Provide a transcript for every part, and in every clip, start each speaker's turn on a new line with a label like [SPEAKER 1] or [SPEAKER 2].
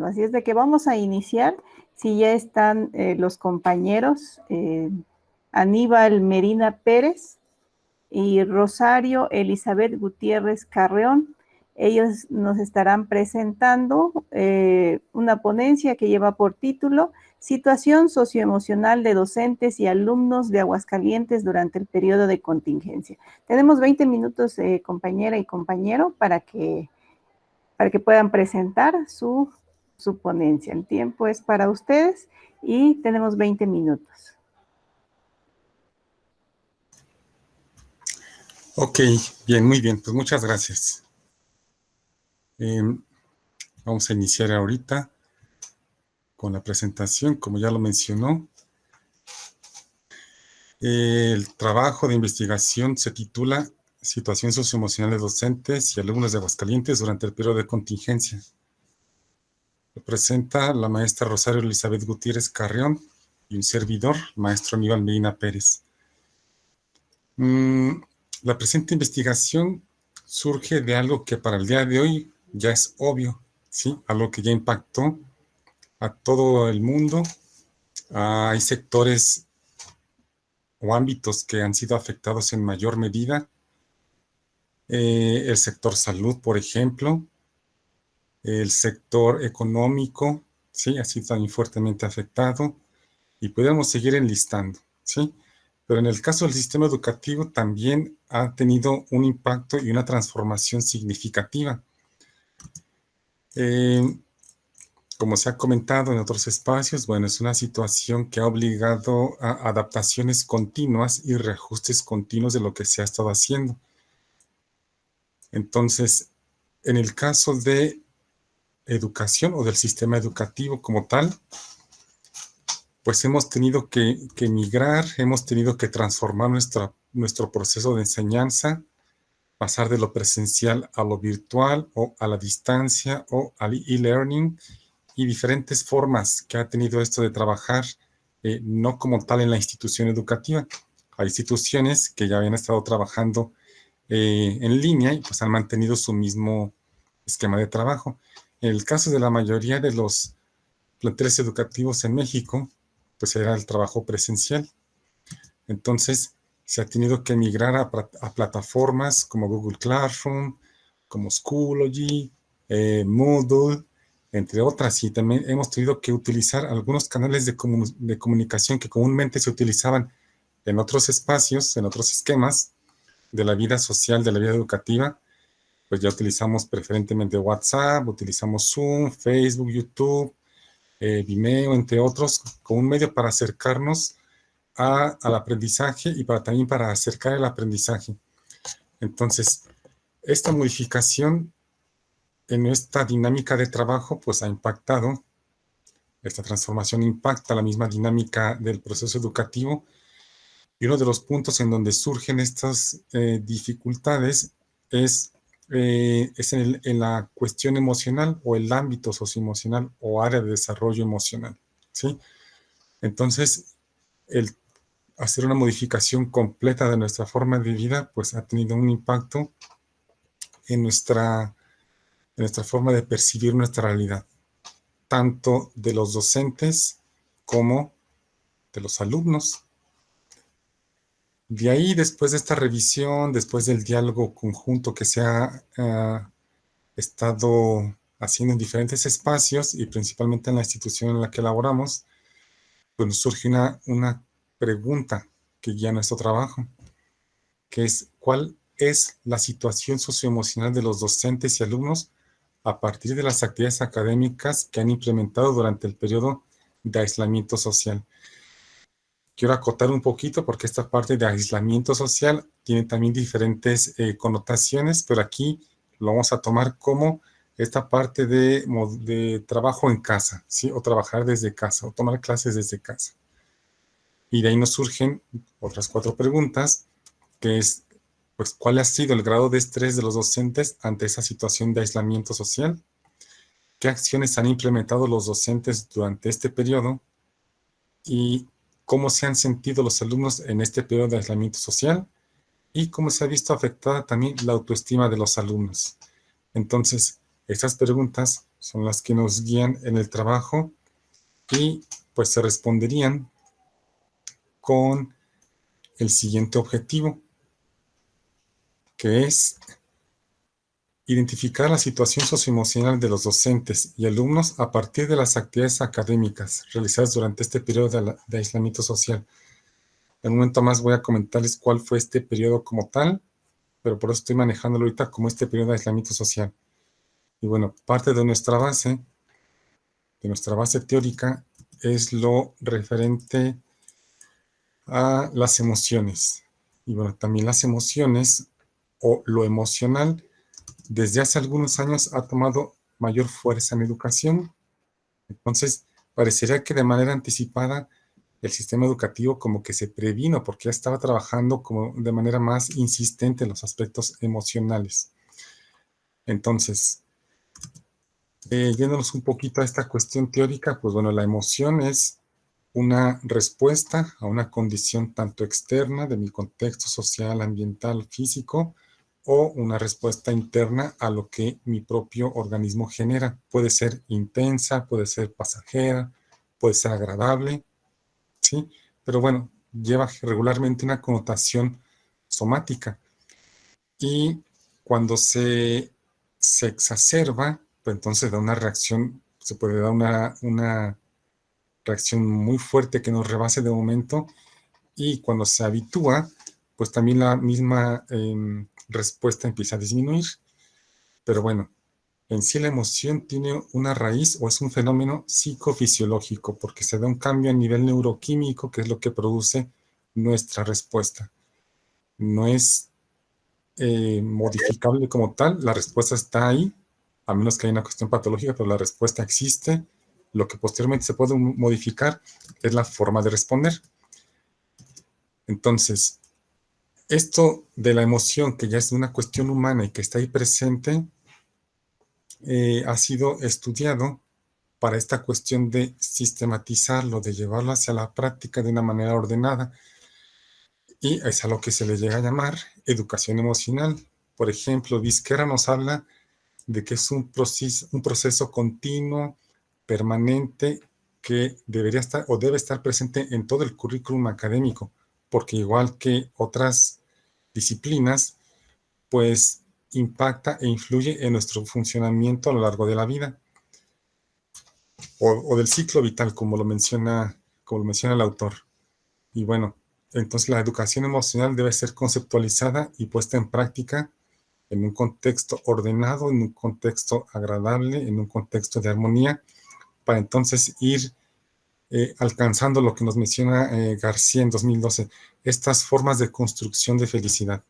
[SPEAKER 1] hacerlo. Así es de que vamos a iniciar. Si ya están los compañeros, Aníbal Medina Pérez y Rosario Elizabeth Gutiérrez Carreón. Ellos nos estarán presentando una ponencia que lleva por título Situación socioemocional de docentes y alumnos de Aguascalientes durante el periodo de contingencia. Tenemos 20 minutos, compañera y compañero, para que puedan presentar su ponencia. El tiempo es para ustedes y tenemos 20 minutos.
[SPEAKER 2] Ok, bien, muy bien, pues muchas gracias. Vamos a iniciar ahorita con la presentación, como ya lo mencionó. El trabajo de investigación se titula Situación socioemocional de docentes y alumnos de Aguascalientes durante el periodo de contingencia. Lo presenta la maestra Rosario Elizabeth Gutiérrez Carrión y un servidor, maestro Aníbal Medina Pérez. La presente investigación surge de algo que para el día de hoy ya es obvio, ¿sí? Algo que ya impactó a todo el mundo. Hay sectores o ámbitos que han sido afectados en mayor medida. El sector salud, por ejemplo, el sector económico, ¿sí? Ha sido también fuertemente afectado y podemos seguir enlistando, ¿sí? Pero en el caso del sistema educativo también ha tenido un impacto y una transformación significativa. Como se ha comentado en otros espacios, bueno, es una situación que ha obligado a adaptaciones continuas y reajustes continuos de lo que se ha estado haciendo. Entonces, en el caso de educación o del sistema educativo como tal, pues hemos tenido que migrar, hemos tenido que transformar nuestro proceso de enseñanza, pasar de lo presencial a lo virtual o a la distancia o al e-learning y diferentes formas que ha tenido esto de trabajar, no como tal en la institución educativa. Hay instituciones que ya habían estado trabajando en línea y pues han mantenido su mismo esquema de trabajo. En el caso de la mayoría de los planteles educativos en México, pues era el trabajo presencial. Entonces, se ha tenido que migrar a plataformas como Google Classroom, como Schoology, Moodle, entre otras. Y también hemos tenido que utilizar algunos canales de comunicación que comúnmente se utilizaban en otros espacios, en otros esquemas de la vida social, de la vida educativa. Pues ya utilizamos preferentemente WhatsApp, utilizamos Zoom, Facebook, YouTube, Vimeo, entre otros, como un medio para acercarnos al aprendizaje y también para acercar el aprendizaje. Entonces, esta modificación en esta dinámica de trabajo, pues ha impactado, esta transformación impacta la misma dinámica del proceso educativo, y uno de los puntos en donde surgen estas dificultades es en la cuestión emocional o el ámbito socioemocional o área de desarrollo emocional, ¿sí? Entonces, el hacer una modificación completa de nuestra forma de vida, pues ha tenido un impacto en nuestra forma de percibir nuestra realidad, tanto de los docentes como de los alumnos. De ahí, después de esta revisión, después del diálogo conjunto que se ha estado haciendo en diferentes espacios y principalmente en la institución en la que laboramos, pues nos surge una pregunta que guía nuestro trabajo, que es: ¿cuál es la situación socioemocional de los docentes y alumnos a partir de las actividades académicas que han implementado durante el periodo de aislamiento social? Quiero acotar un poquito porque esta parte de aislamiento social tiene también diferentes connotaciones, pero aquí lo vamos a tomar como esta parte de trabajo en casa, ¿sí? O trabajar desde casa, o tomar clases desde casa. Y de ahí nos surgen otras 4 preguntas, que es, pues, ¿cuál ha sido el grado de estrés de los docentes ante esa situación de aislamiento social? ¿Qué acciones han implementado los docentes durante este periodo? Y cómo se han sentido los alumnos en este periodo de aislamiento social y cómo se ha visto afectada también la autoestima de los alumnos. Entonces, estas preguntas son las que nos guían en el trabajo y pues se responderían con el siguiente objetivo, que es identificar la situación socioemocional de los docentes y alumnos a partir de las actividades académicas realizadas durante este periodo de aislamiento social. En un momento más voy a comentarles cuál fue este periodo como tal, pero por eso estoy manejándolo ahorita como este periodo de aislamiento social. Y bueno, parte de nuestra base teórica, es lo referente a las emociones. Y bueno, también las emociones o lo emocional desde hace algunos años ha tomado mayor fuerza en educación. Entonces, parecería que de manera anticipada el sistema educativo como que se previno porque ya estaba trabajando como de manera más insistente en los aspectos emocionales. Entonces, yéndonos un poquito a esta cuestión teórica, pues bueno, la emoción es una respuesta a una condición tanto externa de mi contexto social, ambiental, físico, o una respuesta interna a lo que mi propio organismo genera. Puede ser intensa, puede ser pasajera, puede ser agradable, ¿sí? Pero bueno, lleva regularmente una connotación somática. Y cuando se exacerba, pues entonces da una reacción, se puede dar una reacción muy fuerte que nos rebase de momento, y cuando se habitúa, pues también la misma respuesta empieza a disminuir. Pero bueno, en sí la emoción tiene una raíz o es un fenómeno psicofisiológico porque se da un cambio a nivel neuroquímico que es lo que produce nuestra respuesta. No es modificable como tal, la respuesta está ahí, a menos que haya una cuestión patológica, pero la respuesta existe. Lo que posteriormente se puede modificar es la forma de responder. Entonces, esto de la emoción, que ya es una cuestión humana y que está ahí presente, ha sido estudiado para esta cuestión de sistematizarlo, de llevarlo hacia la práctica de una manera ordenada. Y es a lo que se le llega a llamar educación emocional. Por ejemplo, Vizquera nos habla de que es un proceso continuo, permanente, que debería estar o debe estar presente en todo el currículum académico, porque igual que otras disciplinas, pues impacta e influye en nuestro funcionamiento a lo largo de la vida o del ciclo vital, como lo menciona el autor. Y bueno, entonces la educación emocional debe ser conceptualizada y puesta en práctica en un contexto ordenado, en un contexto agradable, en un contexto de armonía, para entonces ir alcanzando lo que nos menciona García en 2012, estas formas de construcción de felicidad.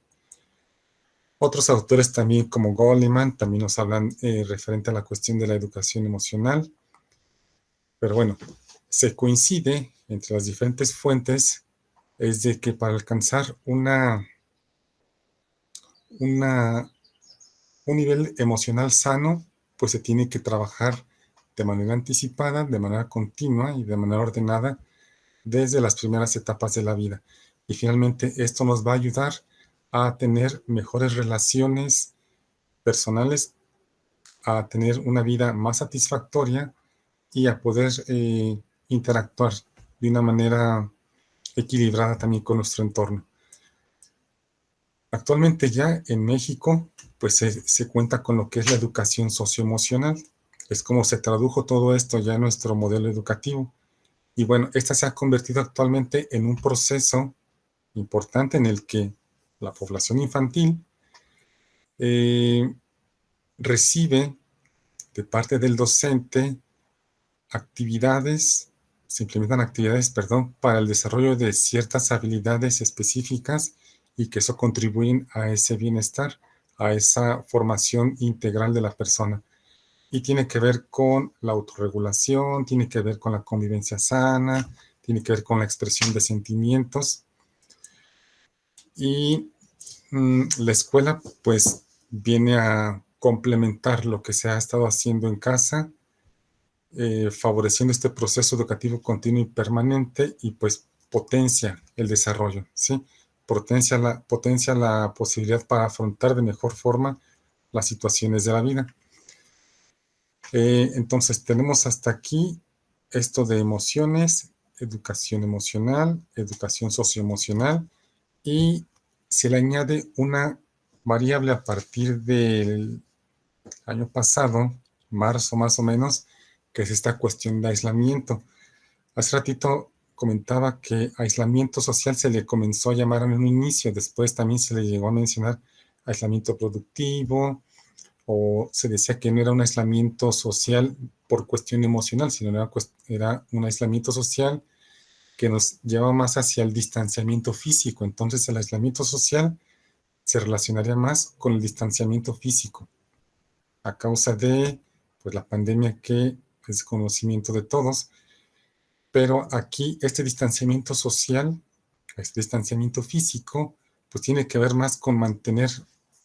[SPEAKER 2] Otros autores también como Goleman también nos hablan referente a la cuestión de la educación emocional, pero bueno, se coincide entre las diferentes fuentes es de que para alcanzar un nivel emocional sano, pues se tiene que trabajar de manera anticipada, de manera continua y de manera ordenada desde las primeras etapas de la vida. Y finalmente esto nos va a ayudar a tener mejores relaciones personales, a tener una vida más satisfactoria y a poder interactuar de una manera equilibrada también con nuestro entorno. Actualmente ya en México, pues se cuenta con lo que es la educación socioemocional. Es como se tradujo todo esto ya en nuestro modelo educativo. Y bueno, esta se ha convertido actualmente en un proceso importante en el que la población infantil eh, recibe de parte del docente se implementan actividades, perdón, para el desarrollo de ciertas habilidades específicas y que eso contribuyen a ese bienestar, a esa formación integral de la persona. Y tiene que ver con la autorregulación, tiene que ver con la convivencia sana, tiene que ver con la expresión de sentimientos. Y la escuela, pues, viene a complementar lo que se ha estado haciendo en casa, favoreciendo este proceso educativo continuo y permanente y pues potencia el desarrollo, ¿sí? Potencia la posibilidad para afrontar de mejor forma las situaciones de la vida. Entonces, tenemos hasta aquí esto de emociones, educación emocional, educación socioemocional, y se le añade una variable a partir del año pasado, marzo más o menos, que es esta cuestión de aislamiento. Hace ratito comentaba que aislamiento social se le comenzó a llamar en un inicio, después también se le llegó a mencionar aislamiento productivo, o se decía que no era un aislamiento social por cuestión emocional, sino era un aislamiento social que nos lleva más hacia el distanciamiento físico. Entonces el aislamiento social se relacionaría más con el distanciamiento físico a causa de pues, la pandemia que es conocimiento de todos. Pero aquí este distanciamiento social, este distanciamiento físico, pues tiene que ver más con mantener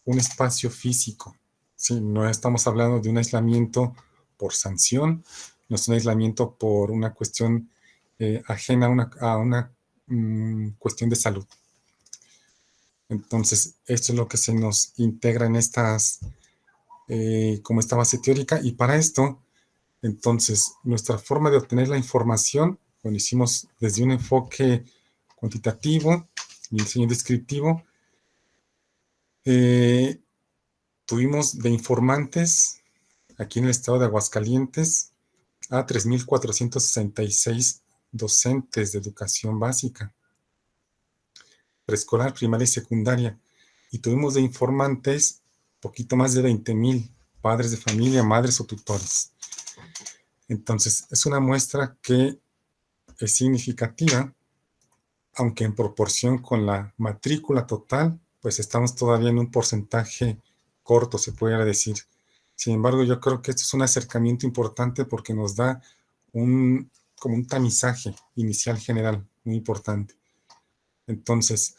[SPEAKER 2] un espacio físico. Sí, no estamos hablando de un aislamiento por sanción, no es un aislamiento por una cuestión ajena a una cuestión de salud. Entonces, esto es lo que se nos integra en estas, como esta base teórica, y para esto, entonces, nuestra forma de obtener la información, lo hicimos desde un enfoque cuantitativo y diseño descriptivo. Tuvimos de informantes aquí en el estado de Aguascalientes a 3,466 docentes de educación básica, preescolar, primaria y secundaria. Y tuvimos de informantes poquito más de 20,000 padres de familia, madres o tutores. Entonces, es una muestra que es significativa, aunque en proporción con la matrícula total, pues estamos todavía en un porcentaje corto, se pudiera decir. Sin embargo, yo creo que esto es un acercamiento importante porque nos da como un tamizaje inicial general muy importante. Entonces,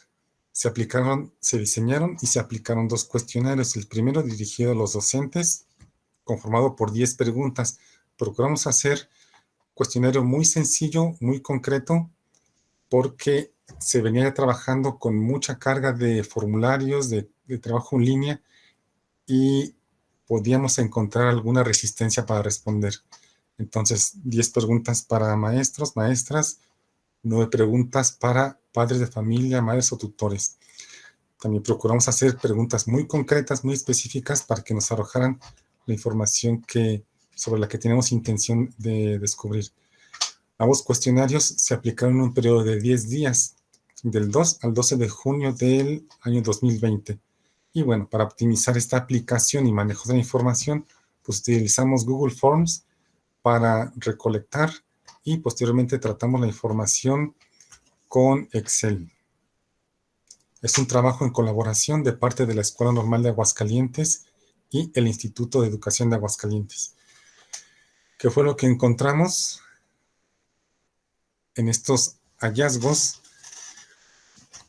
[SPEAKER 2] se diseñaron y se aplicaron 2 cuestionarios. El primero dirigido a los docentes, conformado por 10 preguntas. Procuramos hacer cuestionario muy sencillo, muy concreto, porque se venía trabajando con mucha carga de formularios, de trabajo en línea, y podíamos encontrar alguna resistencia para responder. Entonces, 10 preguntas para maestros, maestras, 9 preguntas para padres de familia, madres o tutores. También procuramos hacer preguntas muy concretas, muy específicas, para que nos arrojaran la información sobre la que tenemos intención de descubrir. Ambos cuestionarios se aplicaron en un periodo de 10 días, del 2 al 12 de junio del año 2020. Y bueno, para optimizar esta aplicación y manejo de la información, pues utilizamos Google Forms para recolectar y posteriormente tratamos la información con Excel. Es un trabajo en colaboración de parte de la Escuela Normal de Aguascalientes y el Instituto de Educación de Aguascalientes. ¿Qué fue lo que encontramos en estos hallazgos?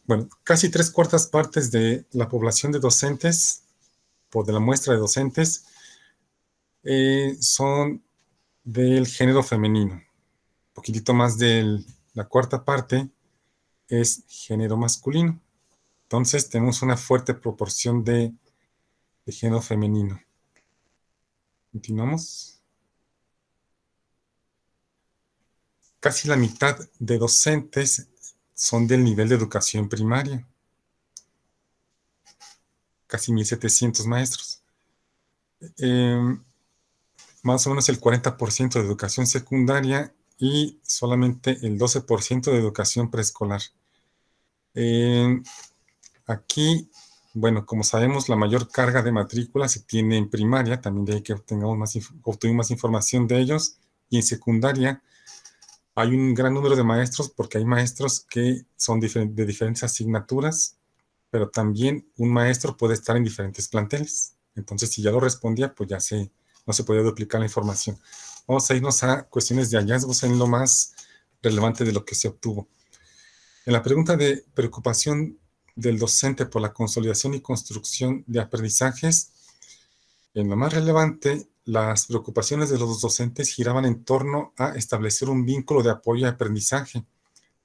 [SPEAKER 2] Bueno, casi 3/4 partes de la población de docentes, o de la muestra de docentes, son del género femenino. Un poquitito más de la 1/4 parte es género masculino. Entonces tenemos una fuerte proporción de género femenino. Continuamos. Casi la mitad de docentes son del nivel de educación primaria. Casi 1,700 maestros. Más o menos el 40% de educación secundaria y solamente el 12% de educación preescolar. Aquí, bueno, como sabemos, la mayor carga de matrícula se tiene en primaria, también de ahí que obtuvimos más información de ellos, y en secundaria hay un gran número de maestros, porque hay maestros que son de diferentes asignaturas, pero también un maestro puede estar en diferentes planteles. Entonces, si ya lo respondía, pues ya no se podía duplicar la información. Vamos a irnos a cuestiones de hallazgos en lo más relevante de lo que se obtuvo. En la pregunta de preocupación del docente por la consolidación y construcción de aprendizajes, en lo más relevante, las preocupaciones de los docentes giraban en torno a establecer un vínculo de apoyo y aprendizaje.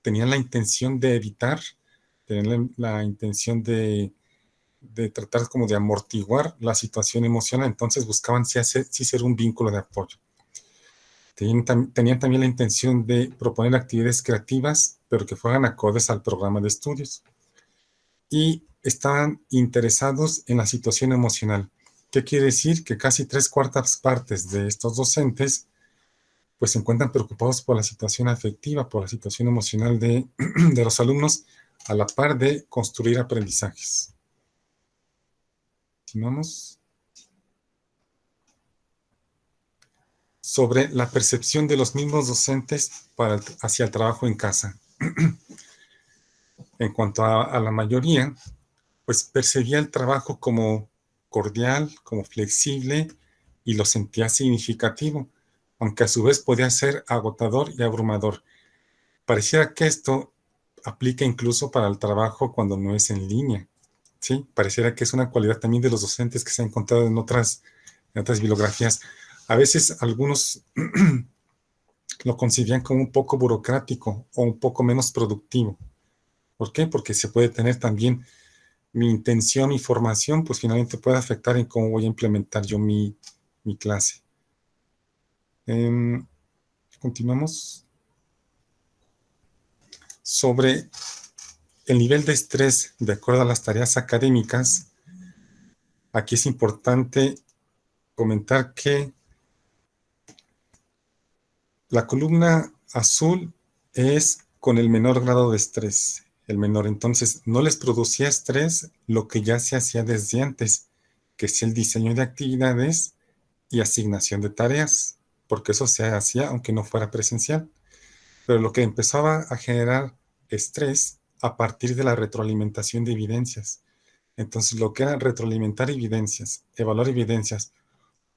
[SPEAKER 2] Tenían la intención de evitar, tenían la intención de de tratar como de amortiguar la situación emocional. Entonces buscaban sí ser un vínculo de apoyo. Tenían también la intención de proponer actividades creativas, pero que fueran acordes al programa de estudios. Y estaban interesados en la situación emocional. ¿Qué quiere decir? Que casi 3/4 partes de estos docentes pues se encuentran preocupados por la situación afectiva, por la situación emocional de los alumnos, a la par de construir aprendizajes. Continuamos. Sobre la percepción de los mismos docentes hacia el trabajo en casa. En cuanto a la mayoría, pues percibía el trabajo como cordial, como flexible y lo sentía significativo, aunque a su vez podía ser agotador y abrumador. Pareciera que esto aplica incluso para el trabajo cuando no es en línea, ¿sí? Pareciera que es una cualidad también de los docentes que se ha encontrado en otras bibliografías. A veces algunos lo concibían como un poco burocrático o un poco menos productivo. ¿Por qué? Porque se puede tener también mi intención y formación, pues finalmente puede afectar en cómo voy a implementar yo mi clase. Continuamos. Sobre el nivel de estrés de acuerdo a las tareas académicas, aquí es importante comentar que la columna azul es con el menor grado de estrés, el menor. Entonces, no les producía estrés lo que ya se hacía desde antes, que es el diseño de actividades y asignación de tareas, porque eso se hacía aunque no fuera presencial. Pero lo que empezaba a generar estrés a partir de la retroalimentación de evidencias. Entonces, lo que era retroalimentar evidencias, evaluar evidencias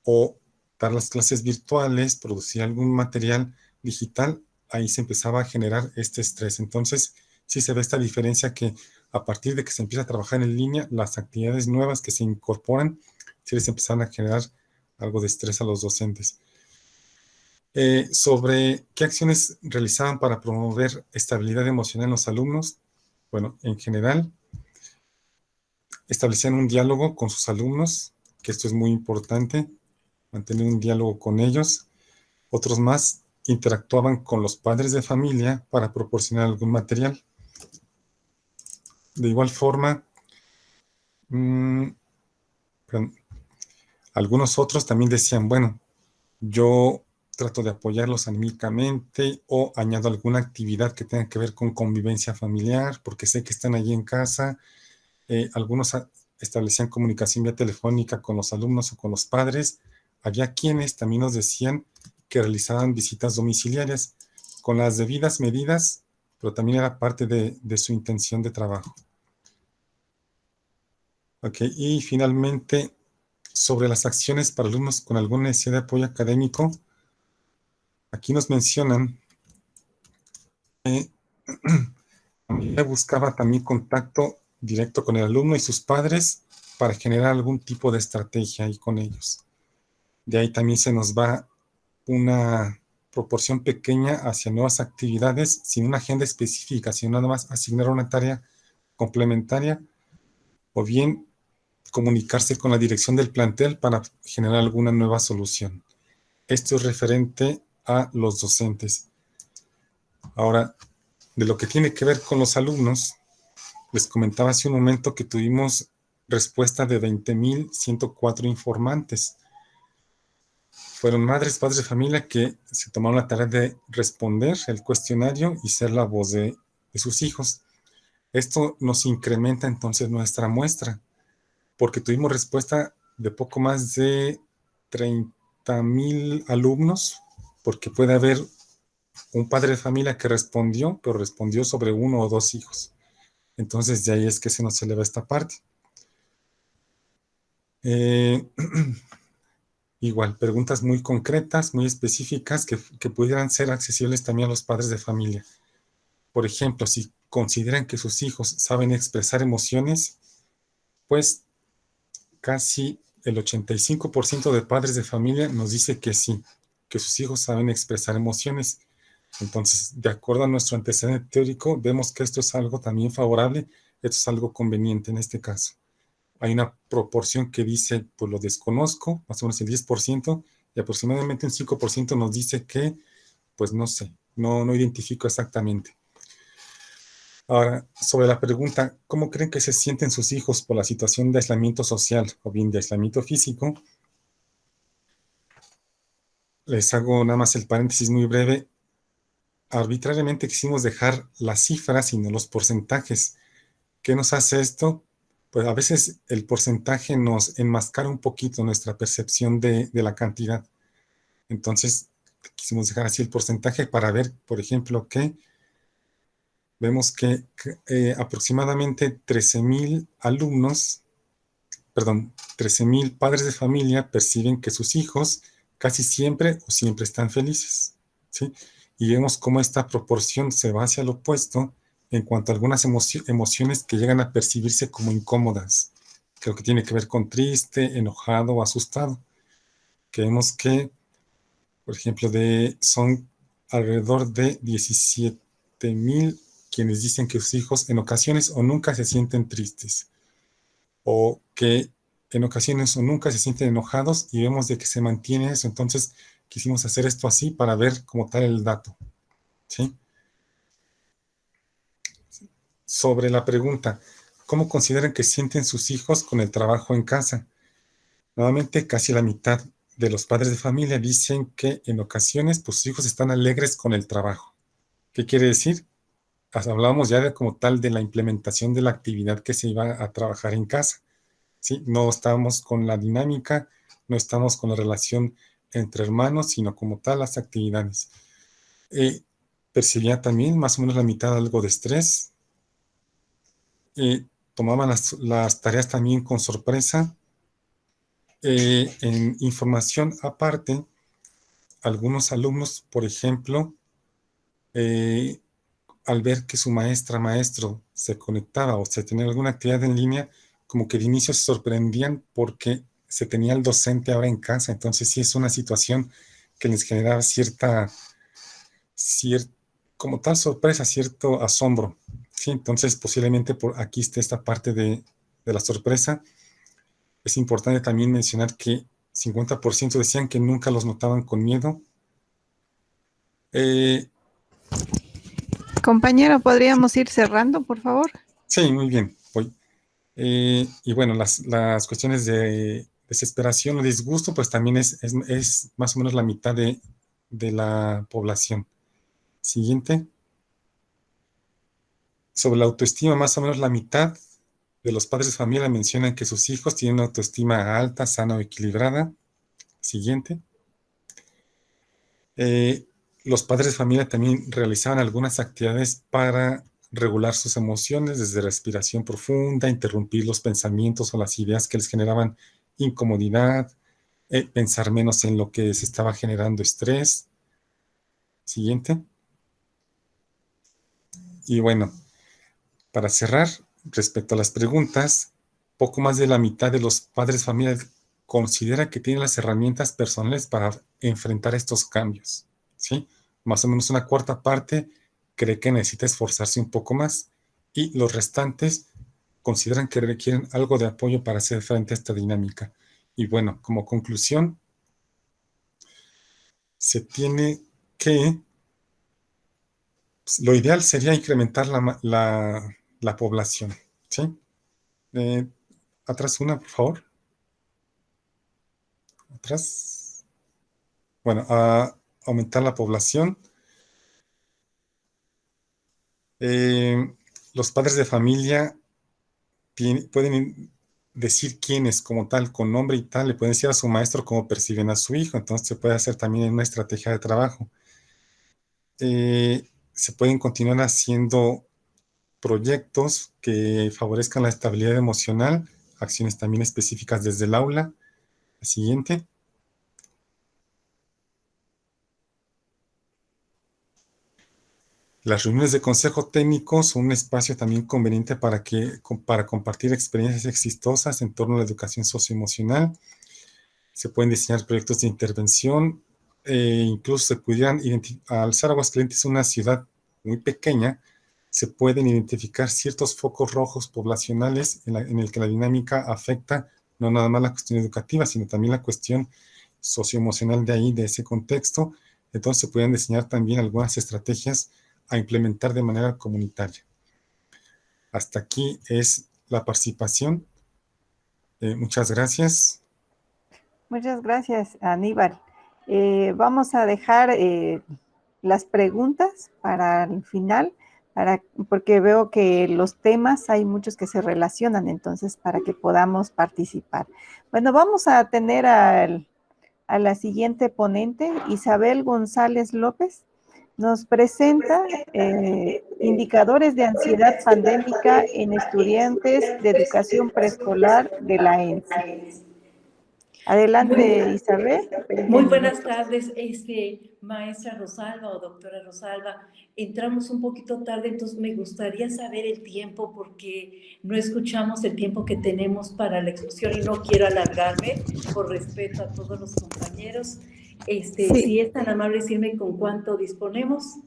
[SPEAKER 2] o dar las clases virtuales, producir algún material digital, ahí se empezaba a generar este estrés. Entonces, sí se ve esta diferencia que a partir de que se empieza a trabajar en línea, las actividades nuevas que se incorporan, sí les empezaron a generar algo de estrés a los docentes. Sobre qué acciones realizaban para promover estabilidad emocional en los alumnos. Bueno, en general, establecían un diálogo con sus alumnos, que esto es muy importante, mantener un diálogo con ellos. Otros más interactuaban con los padres de familia para proporcionar algún material. De igual forma, algunos otros también decían, bueno, yo trato de apoyarlos anímicamente o añado alguna actividad que tenga que ver con convivencia familiar, porque sé que están allí en casa. Algunos establecían comunicación vía telefónica con los alumnos o con los padres. Había quienes también nos decían que realizaban visitas domiciliarias con las debidas medidas, pero también era parte de su intención de trabajo. Ok, y finalmente, sobre las acciones para alumnos con alguna necesidad de apoyo académico, aquí nos mencionan que buscaba también contacto directo con el alumno y sus padres para generar algún tipo de estrategia ahí con ellos. De ahí también se nos va una proporción pequeña hacia nuevas actividades sin una agenda específica, sino nada más asignar una tarea complementaria o bien comunicarse con la dirección del plantel para generar alguna nueva solución. Esto es referente a los docentes. Ahora, de lo que tiene que ver con los alumnos, les comentaba hace un momento que tuvimos respuesta de 20,104 informantes. Fueron madres, padres de familia que se tomaron la tarea de responder el cuestionario y ser la voz de sus hijos. Esto nos incrementa entonces nuestra muestra, porque tuvimos respuesta de poco más de 30,000 alumnos, porque puede haber un padre de familia que respondió, pero respondió sobre 1 o 2 hijos. Entonces, de ahí es que se nos eleva esta parte. Igual, preguntas muy concretas, muy específicas, que pudieran ser accesibles también a los padres de familia. Por ejemplo, si consideran que sus hijos saben expresar emociones, pues casi el 85% de padres de familia nos dice que sí, que sus hijos saben expresar emociones. Entonces, de acuerdo a nuestro antecedente teórico, vemos que esto es algo también favorable, esto es algo conveniente en este caso. hay una proporción que dice, pues lo desconozco, más o menos el 10%, y aproximadamente un 5% nos dice que, pues no sé, no identifico exactamente. Ahora, sobre la pregunta, ¿cómo creen que se sienten sus hijos por la situación de aislamiento social o bien de aislamiento físico? Les hago nada más el paréntesis muy breve. Arbitrariamente quisimos dejar las cifras y no los porcentajes. ¿Qué nos hace esto? Pues a veces el porcentaje nos enmascara un poquito nuestra percepción de la cantidad. Entonces, quisimos dejar así el porcentaje para ver, por ejemplo, que vemos que aproximadamente 13,000 alumnos, perdón, 13,000 padres de familia perciben que sus hijos casi siempre o siempre están felices, ¿sí? Y vemos cómo esta proporción se va hacia lo opuesto en cuanto a algunas emociones que llegan a percibirse como incómodas. Creo que tiene que ver con triste, enojado o asustado. Que vemos que, por ejemplo, son alrededor de 17,000 quienes dicen que sus hijos en ocasiones o nunca se sienten tristes, o que en ocasiones o nunca se sienten enojados, y vemos de que se mantiene eso. Entonces quisimos hacer esto así para ver como tal el dato, ¿sí? Sobre la pregunta, ¿cómo consideran que sienten sus hijos con el trabajo en casa? Nuevamente, casi la mitad de los padres de familia dicen que en ocasiones pues, sus hijos están alegres con el trabajo. ¿Qué quiere decir? Hablábamos ya de como tal de la implementación de la actividad que se iba a trabajar en casa, ¿sí? No estamos con la dinámica, no estamos con la relación entre hermanos, sino como tal las actividades. Percibía también más o menos la mitad algo de estrés. Tomaban las tareas también con sorpresa. En información aparte, algunos alumnos, por ejemplo, al ver que su maestro se conectaba o se tenía alguna actividad en línea, como que de inicio se sorprendían porque se tenía el docente ahora en casa. Entonces sí es una situación que les generaba como tal sorpresa, cierto asombro. ¿Sí? Entonces posiblemente por aquí esté esta parte de la sorpresa. Es importante también mencionar que 50% decían que nunca los notaban con miedo.
[SPEAKER 1] Compañero, ¿podríamos ir cerrando, por favor?
[SPEAKER 2] Sí, muy bien. Voy. Y bueno, las cuestiones de desesperación o disgusto, pues también es más o menos la mitad de la población. Siguiente. Sobre la autoestima, más o menos la mitad de los padres de familia mencionan que sus hijos tienen una autoestima alta, sana o equilibrada. Siguiente. Los padres de familia también realizaban algunas actividades para regular sus emociones, desde respiración profunda, interrumpir los pensamientos o las ideas que les generaban incomodidad, pensar menos en lo que se estaba generando estrés. Siguiente. Y bueno, para cerrar, respecto a las preguntas, poco más de la mitad de los padres de familia considera que tienen las herramientas personales para enfrentar estos cambios, ¿sí? Más o menos una cuarta parte cree que necesita esforzarse un poco más, y los restantes consideran que requieren algo de apoyo para hacer frente a esta dinámica. Y bueno, como conclusión, se tiene que, pues, lo ideal sería incrementar la población, ¿sí? Eh, Atrás una, por favor. Atrás. Bueno, a aumentar la población. Eh, los padres de familia pueden decir quiénes como tal, con nombre y tal, le pueden decir a su maestro cómo perciben a su hijo. Entonces se puede hacer también una estrategia de trabajo. Se pueden continuar haciendo proyectos que favorezcan la estabilidad emocional, acciones también específicas desde el aula. La siguiente. Las reuniones de consejo técnico son un espacio también conveniente para compartir experiencias exitosas en torno a la educación socioemocional. Se pueden diseñar proyectos de intervención. Incluso se pudieran, al ser Aguascalientes una ciudad muy pequeña, se pueden identificar ciertos focos rojos poblacionales en el que la dinámica afecta no nada más la cuestión educativa, sino también la cuestión socioemocional de ahí, de ese contexto. Entonces se pueden diseñar también algunas estrategias a implementar de manera comunitaria. Hasta aquí es la participación. Muchas gracias.
[SPEAKER 1] Muchas gracias, Aníbal. Vamos a dejar las preguntas para el final, porque veo que los temas hay muchos que se relacionan, entonces para que podamos participar. Bueno, vamos a tener a la siguiente ponente, Isabel González López. Nos presenta indicadores de ansiedad pandémica en estudiantes de educación preescolar de la ENSI. Adelante, Isabel.
[SPEAKER 3] Muy buenas tardes, maestra Rosalba o doctora Rosalba. Entramos un poquito tarde, entonces me gustaría saber el tiempo porque no escuchamos el tiempo que tenemos para la exposición y no quiero alargarme por respeto a todos los compañeros. Sí. Si es tan amable decirme con cuánto disponemos.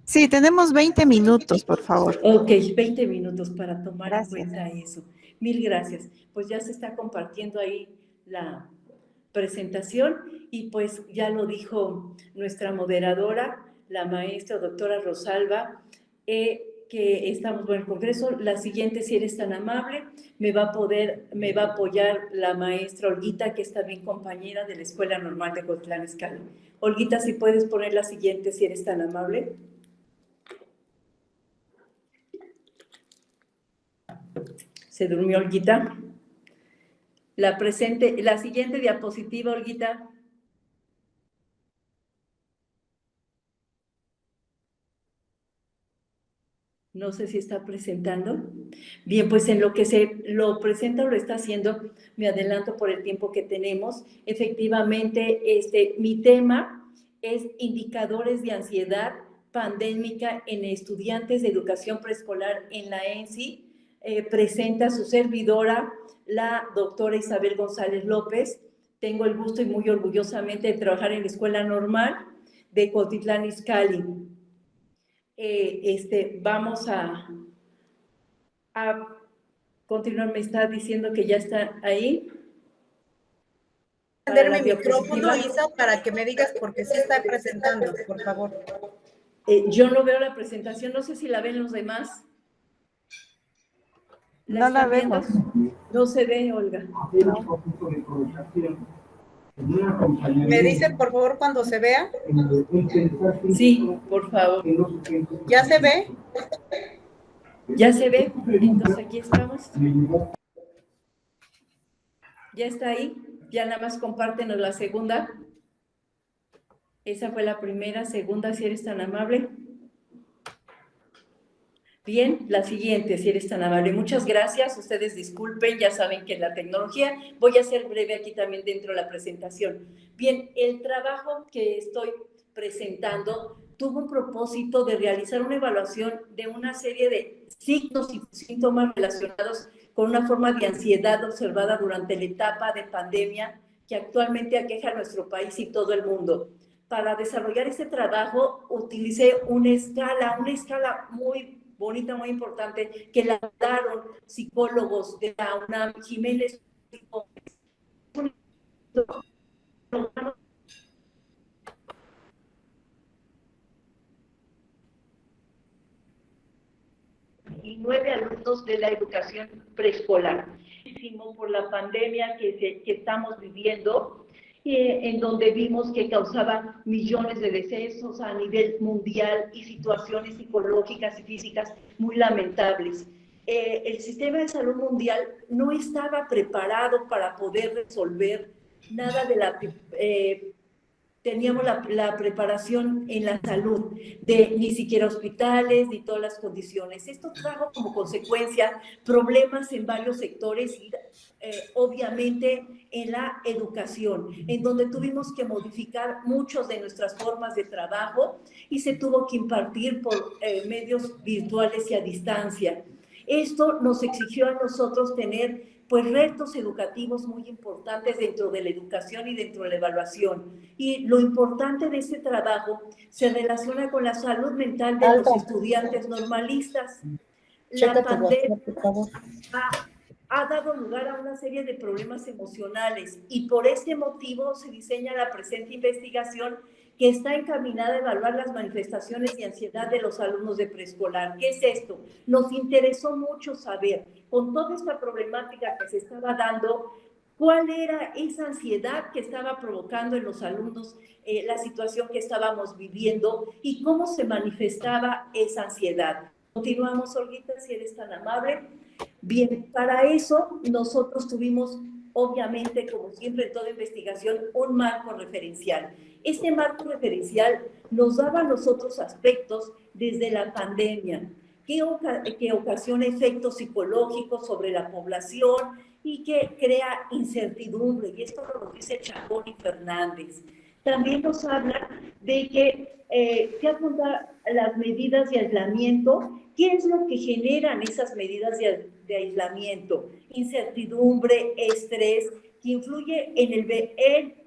[SPEAKER 1] Sí, tenemos 20 minutos, por favor.
[SPEAKER 3] Ok, 20 minutos para tomar en cuenta eso. Mil gracias. Pues ya se está compartiendo ahí la presentación y pues ya lo dijo nuestra moderadora, la maestra doctora Rosalba, que estamos en el Congreso. La siguiente, si eres tan amable, me va a apoyar la maestra Olguita, que es también compañera de la Escuela Normal de Cuautitlán Izcalli. Olguita, si puedes poner la siguiente, si eres tan amable. ¿Se durmió Olguita? La siguiente diapositiva, Olguita. No sé si está presentando. Bien, pues en lo que se lo presenta o lo está haciendo, me adelanto por el tiempo que tenemos. Efectivamente, mi tema es indicadores de ansiedad pandémica en estudiantes de educación preescolar en la ENSI. Presenta su servidora, la doctora Isabel González López. Tengo el gusto y muy orgullosamente de trabajar en la Escuela Normal de Cuautitlán Izcalli. Vamos a continuar. Me está diciendo que ya está ahí.
[SPEAKER 4] Prender mi micrófono, Isa, para que me digas porque sí está presentando, por favor.
[SPEAKER 3] Yo no veo la presentación, no sé si la ven los demás.
[SPEAKER 1] No la vemos.
[SPEAKER 3] No se ve, Olga.
[SPEAKER 1] No.
[SPEAKER 4] ¿Me dicen, por favor, cuando se vea?
[SPEAKER 3] Sí, por favor.
[SPEAKER 4] ¿Ya se ve?
[SPEAKER 3] Ya se ve, entonces aquí estamos. Ya está ahí, ya nada más compártenos la segunda. Esa fue la primera, segunda, si eres tan amable. Bien, la siguiente, si eres tan amable. Muchas gracias, ustedes disculpen, ya saben que la tecnología, voy a ser breve aquí también dentro de la presentación. Bien, el trabajo que estoy presentando tuvo un propósito de realizar una evaluación de una serie de signos y síntomas relacionados con una forma de ansiedad observada durante la etapa de pandemia que actualmente aqueja a nuestro país y todo el mundo. Para desarrollar este trabajo utilicé una escala muy bonita, muy importante, que la daron psicólogos de la UNAM, Jiménez. Y 9 alumnos de la educación preescolar. Por la pandemia que estamos viviendo, en donde vimos que causaba millones de decesos a nivel mundial y situaciones psicológicas y físicas muy lamentables. El sistema de salud mundial no estaba preparado para poder resolver nada de la... teníamos la preparación en la salud, de ni siquiera hospitales, ni todas las condiciones. Esto trajo como consecuencia problemas en varios sectores y obviamente en la educación, en donde tuvimos que modificar muchas de nuestras formas de trabajo y se tuvo que impartir por medios virtuales y a distancia. Esto nos exigió a nosotros tener pues retos educativos muy importantes dentro de la educación y dentro de la evaluación. Y lo importante de este trabajo se relaciona con la salud mental de los estudiantes normalistas. La pandemia ha dado lugar a una serie de problemas emocionales y por este motivo se diseña la presente investigación que está encaminada a evaluar las manifestaciones de ansiedad de los alumnos de preescolar. ¿Qué es esto? Nos interesó mucho saber, con toda esta problemática que se estaba dando, cuál era esa ansiedad que estaba provocando en los alumnos la situación que estábamos viviendo y cómo se manifestaba esa ansiedad. Continuamos, Olguita, si eres tan amable. Bien, para eso nosotros tuvimos, obviamente, como siempre en toda investigación, un marco referencial. Este marco referencial nos daba a nosotros aspectos desde la pandemia, que ocasiona efectos psicológicos sobre la población y que crea incertidumbre, y esto lo dice Chacón y Fernández. También nos habla de que apunta las medidas de aislamiento. ¿Qué es lo que generan esas medidas de aislamiento? Incertidumbre, estrés, que influye en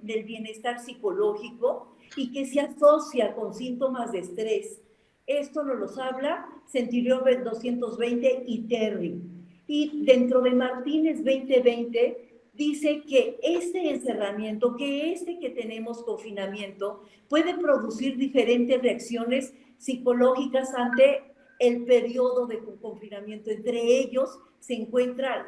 [SPEAKER 3] el bienestar psicológico y que se asocia con síntomas de estrés. Esto nos lo habla Centurión 220 y Terry. Y dentro de Martínez 2020 dice que este encerramiento, que tenemos confinamiento, puede producir diferentes reacciones psicológicas ante el periodo de confinamiento. Entre ellos se encuentra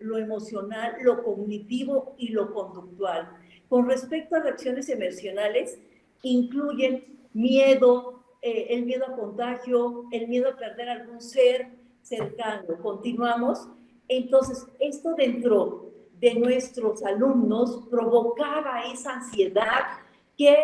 [SPEAKER 3] lo emocional, lo cognitivo y lo conductual. Con respecto a reacciones emocionales, incluyen miedo, el miedo a contagio, el miedo a perder algún ser cercano. Continuamos. Entonces, esto dentro de nuestros alumnos provocaba esa ansiedad que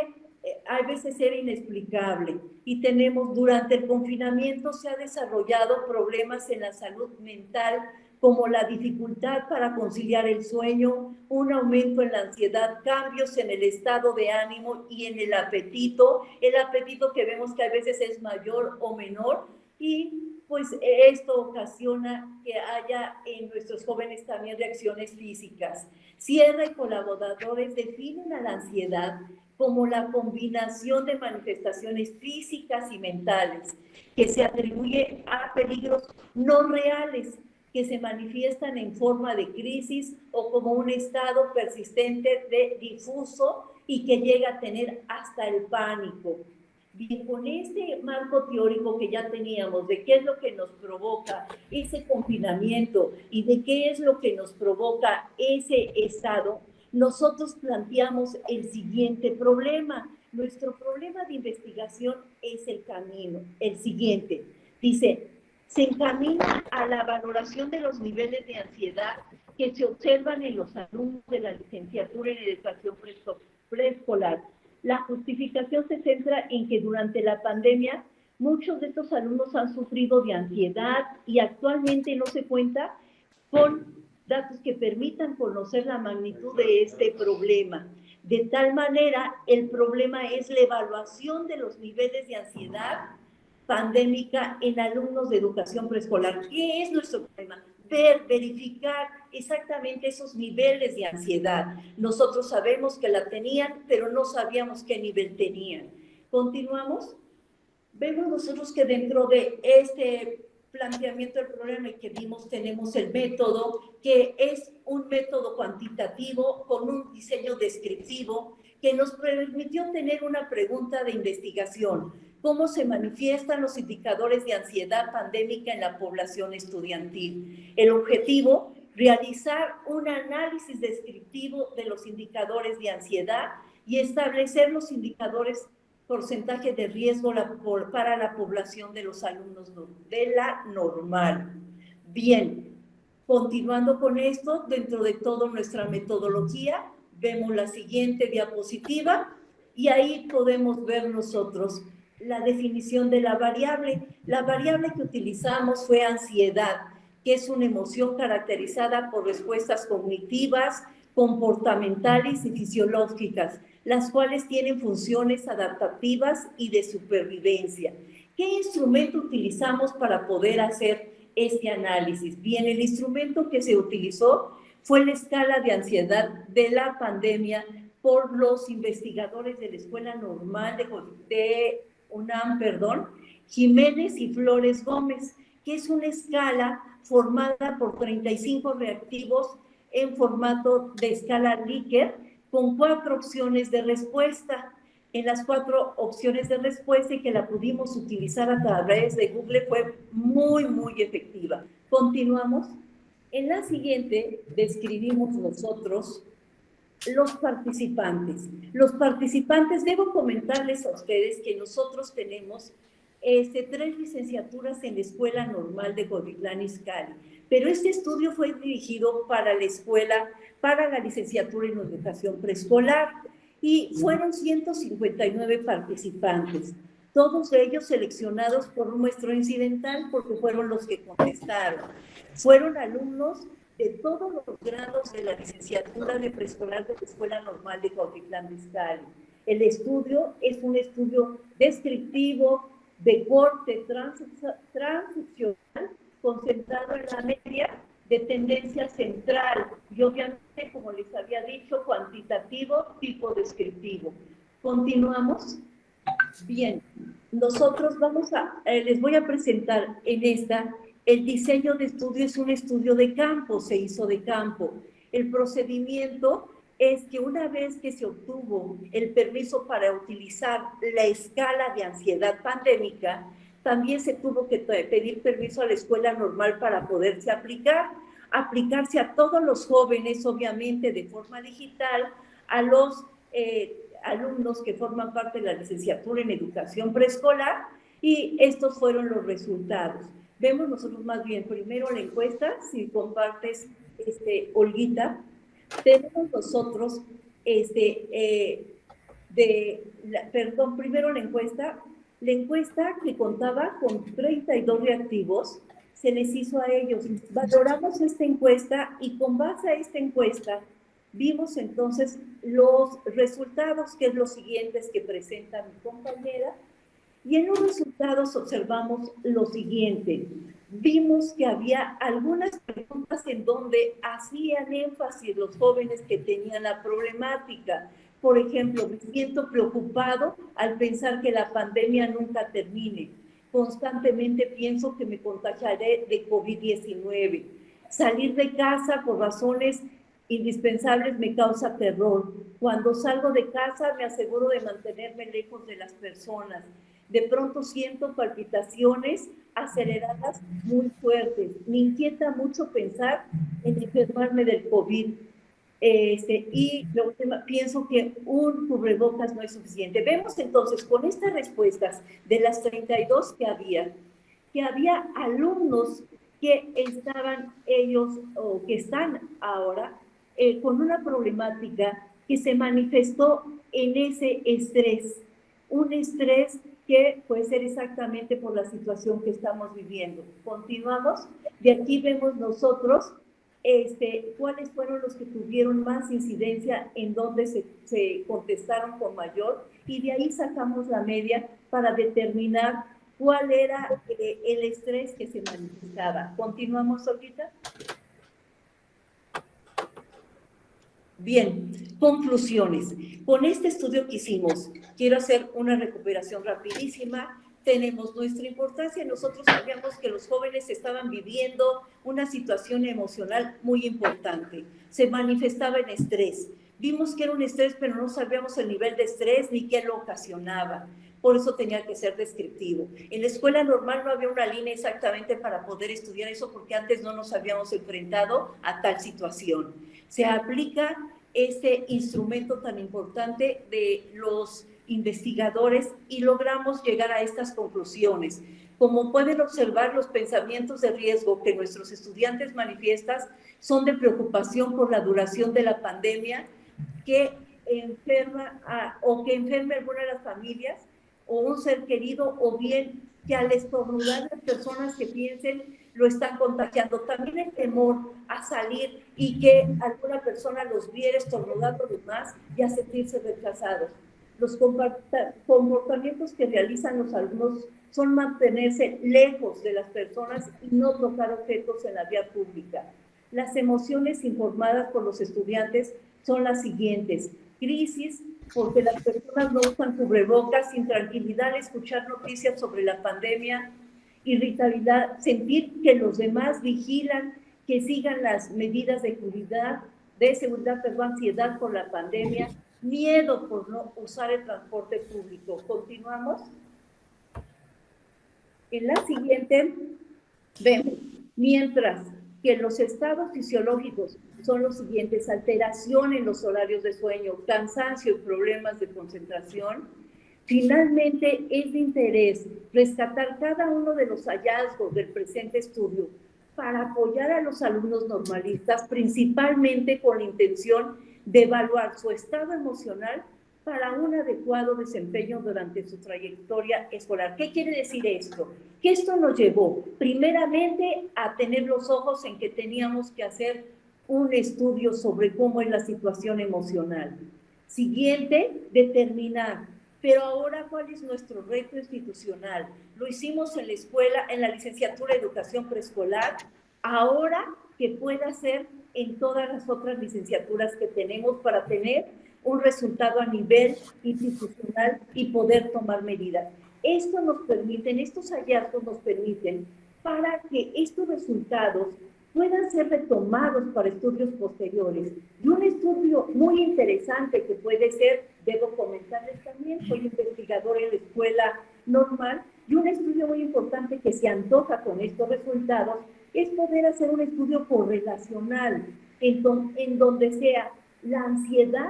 [SPEAKER 3] a veces era inexplicable. Y tenemos, durante el confinamiento se ha desarrollado problemas en la salud mental, como la dificultad para conciliar el sueño, un aumento en la ansiedad, cambios en el estado de ánimo y en el apetito que vemos que a veces es mayor o menor, y pues esto ocasiona que haya en nuestros jóvenes también reacciones físicas. Sierra y colaboradores definen a la ansiedad como la combinación de manifestaciones físicas y mentales que se atribuye a peligros no reales, que se manifiestan en forma de crisis o como un estado persistente de difuso y que llega a tener hasta el pánico. Bien, con este marco teórico que ya teníamos de qué es lo que nos provoca ese confinamiento y de qué es lo que nos provoca ese estado, nosotros planteamos el siguiente problema. Nuestro problema de investigación es el camino, el siguiente. Dice, se encamina a la valoración de los niveles de ansiedad que se observan en los alumnos de la licenciatura en educación preescolar. La justificación se centra en que durante la pandemia muchos de estos alumnos han sufrido de ansiedad y actualmente no se cuenta con datos que permitan conocer la magnitud de este problema. De tal manera, el problema es la evaluación de los niveles de ansiedad pandémica en alumnos de educación preescolar. ¿Qué es nuestro problema? Verificar exactamente esos niveles de ansiedad. Nosotros sabemos que la tenían, pero no sabíamos qué nivel tenían. Continuamos. Vemos nosotros que dentro de este planteamiento del problema y que vimos, tenemos el método, que es un método cuantitativo con un diseño descriptivo que nos permitió tener una pregunta de investigación: ¿cómo se manifiestan los indicadores de ansiedad pandémica en la población estudiantil? El objetivo, realizar un análisis descriptivo de los indicadores de ansiedad y establecer los indicadores porcentaje de riesgo para la población de los alumnos de la normal. Bien, continuando con esto, dentro de toda nuestra metodología, vemos la siguiente diapositiva y ahí podemos ver nosotros la definición de la variable. La variable que utilizamos fue ansiedad, que es una emoción caracterizada por respuestas cognitivas, comportamentales y fisiológicas, las cuales tienen funciones adaptativas y de supervivencia. ¿Qué instrumento utilizamos para poder hacer este análisis. Bien, el instrumento que se utilizó fue la escala de ansiedad de la pandemia por los investigadores de la Escuela Normal de UNAM, Jiménez y Flores Gómez, que es una escala formada por 35 reactivos en formato de escala Likert, con 4 opciones de respuesta. En las 4 opciones de respuesta, y que la pudimos utilizar a través de Google, fue muy, muy efectiva. Continuamos. En la siguiente describimos nosotros los participantes. Los participantes, debo comentarles a ustedes que nosotros tenemos 3 licenciaturas en la Escuela Normal de Cuautitlán Izcalli, pero este estudio fue dirigido para la escuela, para la licenciatura en educación preescolar, y fueron 159 participantes, todos ellos seleccionados por un muestreo incidental porque fueron los que contestaron. Fueron alumnos de todos los grados de la licenciatura de preescolar de la Escuela Normal de Cuautitlán Izcalli. El estudio es un estudio descriptivo, de corte transicional, concentrado en la media de tendencia central y obviamente, como les había dicho, cuantitativo, tipo descriptivo. Continuamos. Bien, nosotros les voy a presentar en esta. El diseño de estudio es un estudio de campo, se hizo de campo. El procedimiento es que una vez que se obtuvo el permiso para utilizar la escala de ansiedad pandémica, también se tuvo que pedir permiso a la Escuela Normal para poderse aplicarse a todos los jóvenes, obviamente de forma digital, a los alumnos que forman parte de la licenciatura en educación preescolar, y estos fueron los resultados. Vemos nosotros más bien primero la encuesta, si compartes, Olguita, tenemos nosotros, primero la encuesta que contaba con 32 reactivos, se les hizo a ellos. Valoramos esta encuesta y con base a esta encuesta vimos entonces los resultados, que es los siguientes que presenta mi compañera. Y en los resultados observamos lo siguiente. Vimos que había algunas preguntas en donde hacían énfasis los jóvenes que tenían la problemática. Por ejemplo, me siento preocupado al pensar que la pandemia nunca termine. Constantemente pienso que me contagiaré de COVID-19. Salir de casa por razones indispensables me causa terror. Cuando salgo de casa me aseguro de mantenerme lejos de las personas. De pronto siento palpitaciones aceleradas muy fuertes. Me inquieta mucho pensar en enfermarme del COVID. Y pienso que un cubrebocas no es suficiente. Vemos entonces con estas respuestas de las 32 que había alumnos que estaban ellos, o que están ahora, con una problemática que se manifestó en ese estrés. Un estrés que puede ser exactamente por la situación que estamos viviendo. Continuamos. De aquí vemos nosotros cuáles fueron los que tuvieron más incidencia, en donde se contestaron con mayor, y de ahí sacamos la media para determinar cuál era el estrés que se manifestaba. Continuamos ahorita. Bien, conclusiones. Con este estudio que hicimos, quiero hacer una recuperación rapidísima. Tenemos nuestra importancia. Nosotros sabíamos que los jóvenes estaban viviendo una situación emocional muy importante. Se manifestaba en estrés. Vimos que era un estrés, pero no sabíamos el nivel de estrés ni qué lo ocasionaba. Por eso tenía que ser descriptivo. En la escuela normal no había una línea exactamente para poder estudiar eso, porque antes no nos habíamos enfrentado a tal situación. Se aplica este instrumento tan importante de los investigadores y logramos llegar a estas conclusiones. Como pueden observar, los pensamientos de riesgo que nuestros estudiantes manifiestan son de preocupación por la duración de la pandemia, que enferme alguna de las familias o un ser querido, o bien que al estornudar las personas que piensen lo están contagiando. También el temor a salir y que alguna persona los viera estornudando de más y a sentirse rechazados. Los comportamientos que realizan los alumnos son mantenerse lejos de las personas y no tocar objetos en la vía pública. Las emociones informadas por los estudiantes son las siguientes: crisis, porque las personas no usan cubrebocas, intranquilidad al escuchar noticias sobre la pandemia, irritabilidad, sentir que los demás vigilan, que sigan las medidas de seguridad, ansiedad por la pandemia, miedo por no usar el transporte público. Continuamos. En la siguiente vemos, mientras que los estados fisiológicos son los siguientes: alteración en los horarios de sueño, cansancio y problemas de concentración. Finalmente, es de interés rescatar cada uno de los hallazgos del presente estudio para apoyar a los alumnos normalistas, principalmente con la intención de evaluar su estado emocional para un adecuado desempeño durante su trayectoria escolar. ¿Qué quiere decir esto? Que esto nos llevó primeramente a tener los ojos en que teníamos que hacer un estudio sobre cómo es la situación emocional. Siguiente, determinar, pero ahora ¿cuál es nuestro reto institucional? Lo hicimos en la escuela, en la licenciatura de educación preescolar, ahora que pueda ser en todas las otras licenciaturas que tenemos para tener un resultado a nivel institucional y poder tomar medidas. Esto nos permite, estos hallazgos nos permiten para que estos resultados puedan ser retomados para estudios posteriores. Y un estudio muy interesante que puede ser, debo comentarles también, soy investigadora en la escuela normal, y un estudio muy importante que se antoja con estos resultados es poder hacer un estudio correlacional, en donde sea la ansiedad,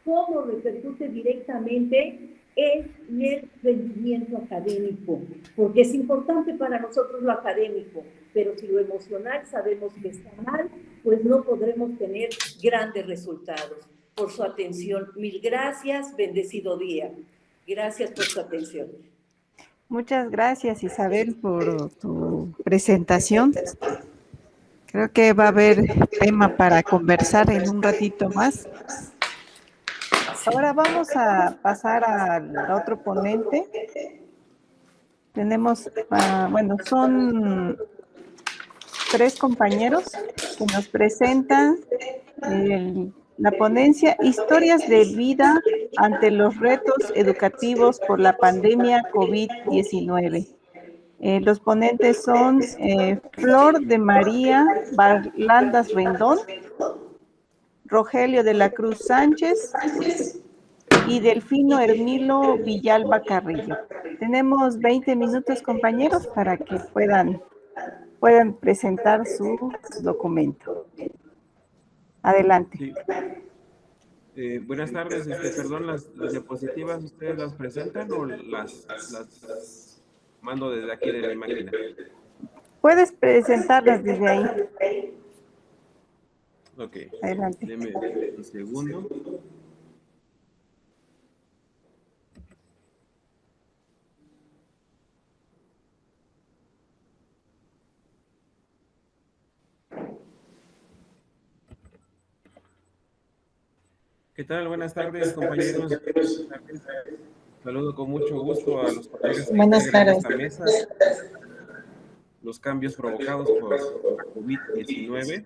[SPEAKER 3] cómo repercute directamente en el rendimiento académico, porque es importante para nosotros lo académico, pero si lo emocional sabemos que está mal, pues no podremos tener grandes resultados. Por su atención, mil gracias, bendecido día. Gracias por su atención.
[SPEAKER 1] Muchas gracias, Isabel, por tu presentación. Creo que va a haber tema para conversar en un ratito más. Ahora vamos a pasar al otro ponente. Tenemos, bueno, son 3 compañeros que nos presentan la ponencia Historias de vida ante los retos educativos por la pandemia COVID-19. Los ponentes son Flor de María Barlandas Rendón, Rogelio de la Cruz Sánchez y Delfino Hermilo Villalba Carrillo. Tenemos 20 minutos, compañeros, para que puedan presentar su documento. Adelante.
[SPEAKER 5] Sí. Buenas tardes, perdón, las diapositivas, ¿ustedes las presentan o las mando desde aquí de mi máquina?
[SPEAKER 1] Puedes presentarlas desde ahí.
[SPEAKER 5] Ok.
[SPEAKER 1] Adelante.
[SPEAKER 5] Deme un segundo. ¿Qué tal? Buenas tardes, compañeros. Saludo con mucho gusto a los colegas que integran esta mesa. Los cambios provocados por la COVID-19.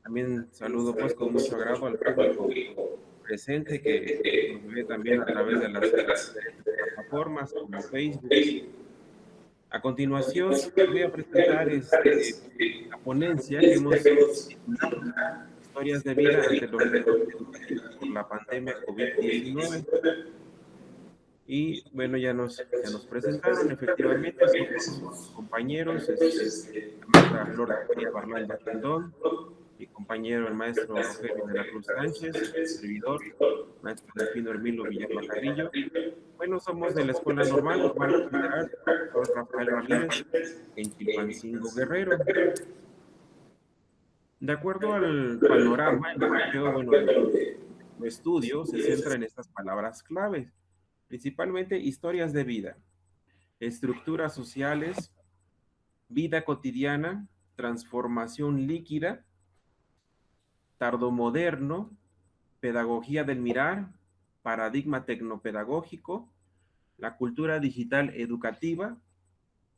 [SPEAKER 5] También saludo pues con mucho agrado al público presente que nos ve también a través de las plataformas como Facebook. A continuación voy a presentar la ponencia que hemos titulado Historias de vida ante los retos educativos por la pandemia COVID-19. Y bueno, ya nos presentaron, efectivamente, somos compañeros, la maestra Flor de María Barlandas Rendón, mi compañero el maestro Rogelio de la Cruz Sánchez, el servidor, maestro Delfino Hermilo Villalba Carrillo. Bueno, somos de la Escuela Normal Federal, profesor Rafael Ramírez, en Chilpancingo, Guerrero. De acuerdo al panorama, el bloqueo, bueno, el estudio se centra en estas palabras claves, principalmente historias de vida, estructuras sociales, vida cotidiana, transformación líquida, tardomoderno, pedagogía del mirar, paradigma tecnopedagógico, la cultura digital educativa,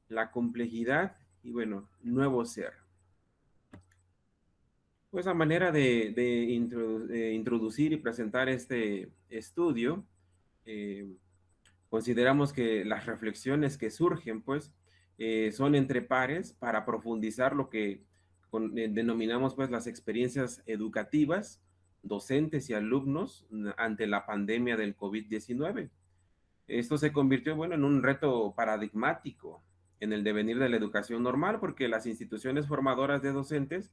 [SPEAKER 5] la complejidad y, bueno, nuevo ser. Pues a manera de introducir y presentar este estudio, consideramos que las reflexiones que surgen, pues, son entre pares para profundizar lo que denominamos, pues, las experiencias educativas, docentes y alumnos ante la pandemia del COVID-19. Esto se convirtió, bueno, en un reto paradigmático en el devenir de la educación normal, porque las instituciones formadoras de docentes,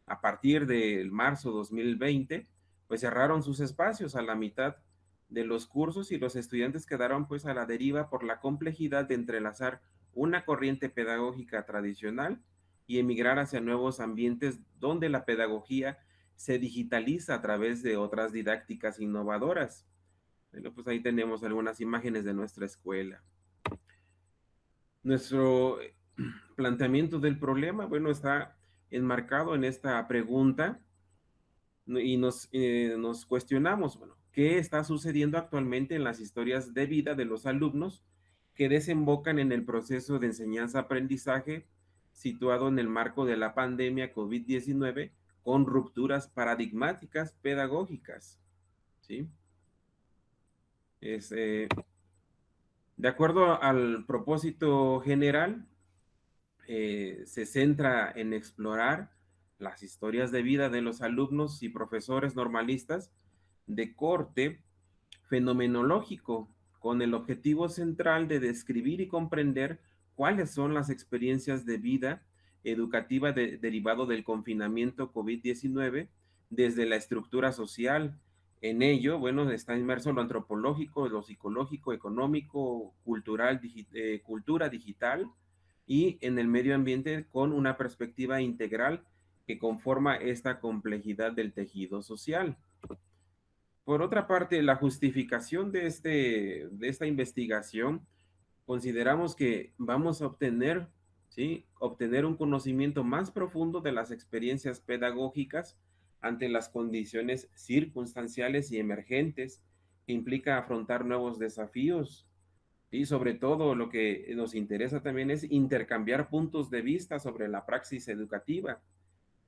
[SPEAKER 5] a partir del marzo 2020, pues cerraron sus espacios a la mitad de los cursos y los estudiantes quedaron pues a la deriva por la complejidad de entrelazar una corriente pedagógica tradicional y emigrar hacia nuevos ambientes donde la pedagogía se digitaliza a través de otras didácticas innovadoras. Bueno, pues ahí tenemos algunas imágenes de nuestra escuela. Nuestro planteamiento del problema, bueno, está enmarcado en esta pregunta y nos cuestionamos, bueno, ¿qué está sucediendo actualmente en las historias de vida de los alumnos que desembocan en el proceso de enseñanza-aprendizaje situado en el marco de la pandemia COVID-19 con rupturas paradigmáticas pedagógicas? ¿Sí? De acuerdo al propósito general, se centra en explorar las historias de vida de los alumnos y profesores normalistas de corte fenomenológico, con el objetivo central de describir y comprender cuáles son las experiencias de vida educativa derivado del confinamiento COVID-19 desde la estructura social. En ello, bueno, está inmerso lo antropológico, lo psicológico, económico, cultural, cultura digital, y en el medio ambiente con una perspectiva integral que conforma esta complejidad del tejido social. Por otra parte, la justificación de esta investigación, consideramos que vamos a obtener, ¿sí?, obtener un conocimiento más profundo de las experiencias pedagógicas ante las condiciones circunstanciales y emergentes que implica afrontar nuevos desafíos. Y sobre todo lo que nos interesa también es intercambiar puntos de vista sobre la praxis educativa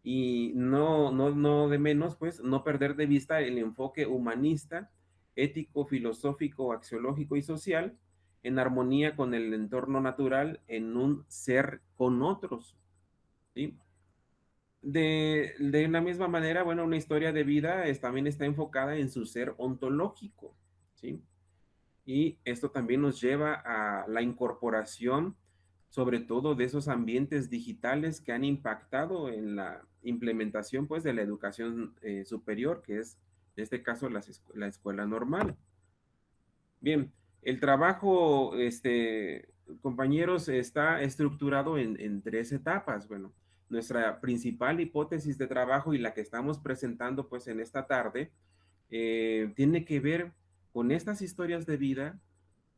[SPEAKER 5] y no de menos, pues, no perder de vista el enfoque humanista, ético, filosófico, axiológico y social en armonía con el entorno natural en un ser con otros, ¿sí? De la misma manera, bueno, una historia de vida también está enfocada en su ser ontológico, ¿sí? Y esto también nos lleva a la incorporación, sobre todo de esos ambientes digitales que han impactado en la implementación, pues, de la educación superior, que es, en este caso, la escuela normal. Bien, el trabajo, compañeros, está estructurado en 3 etapas. Bueno, nuestra principal hipótesis de trabajo y la que estamos presentando, pues, en esta tarde, tiene que ver con estas historias de vida,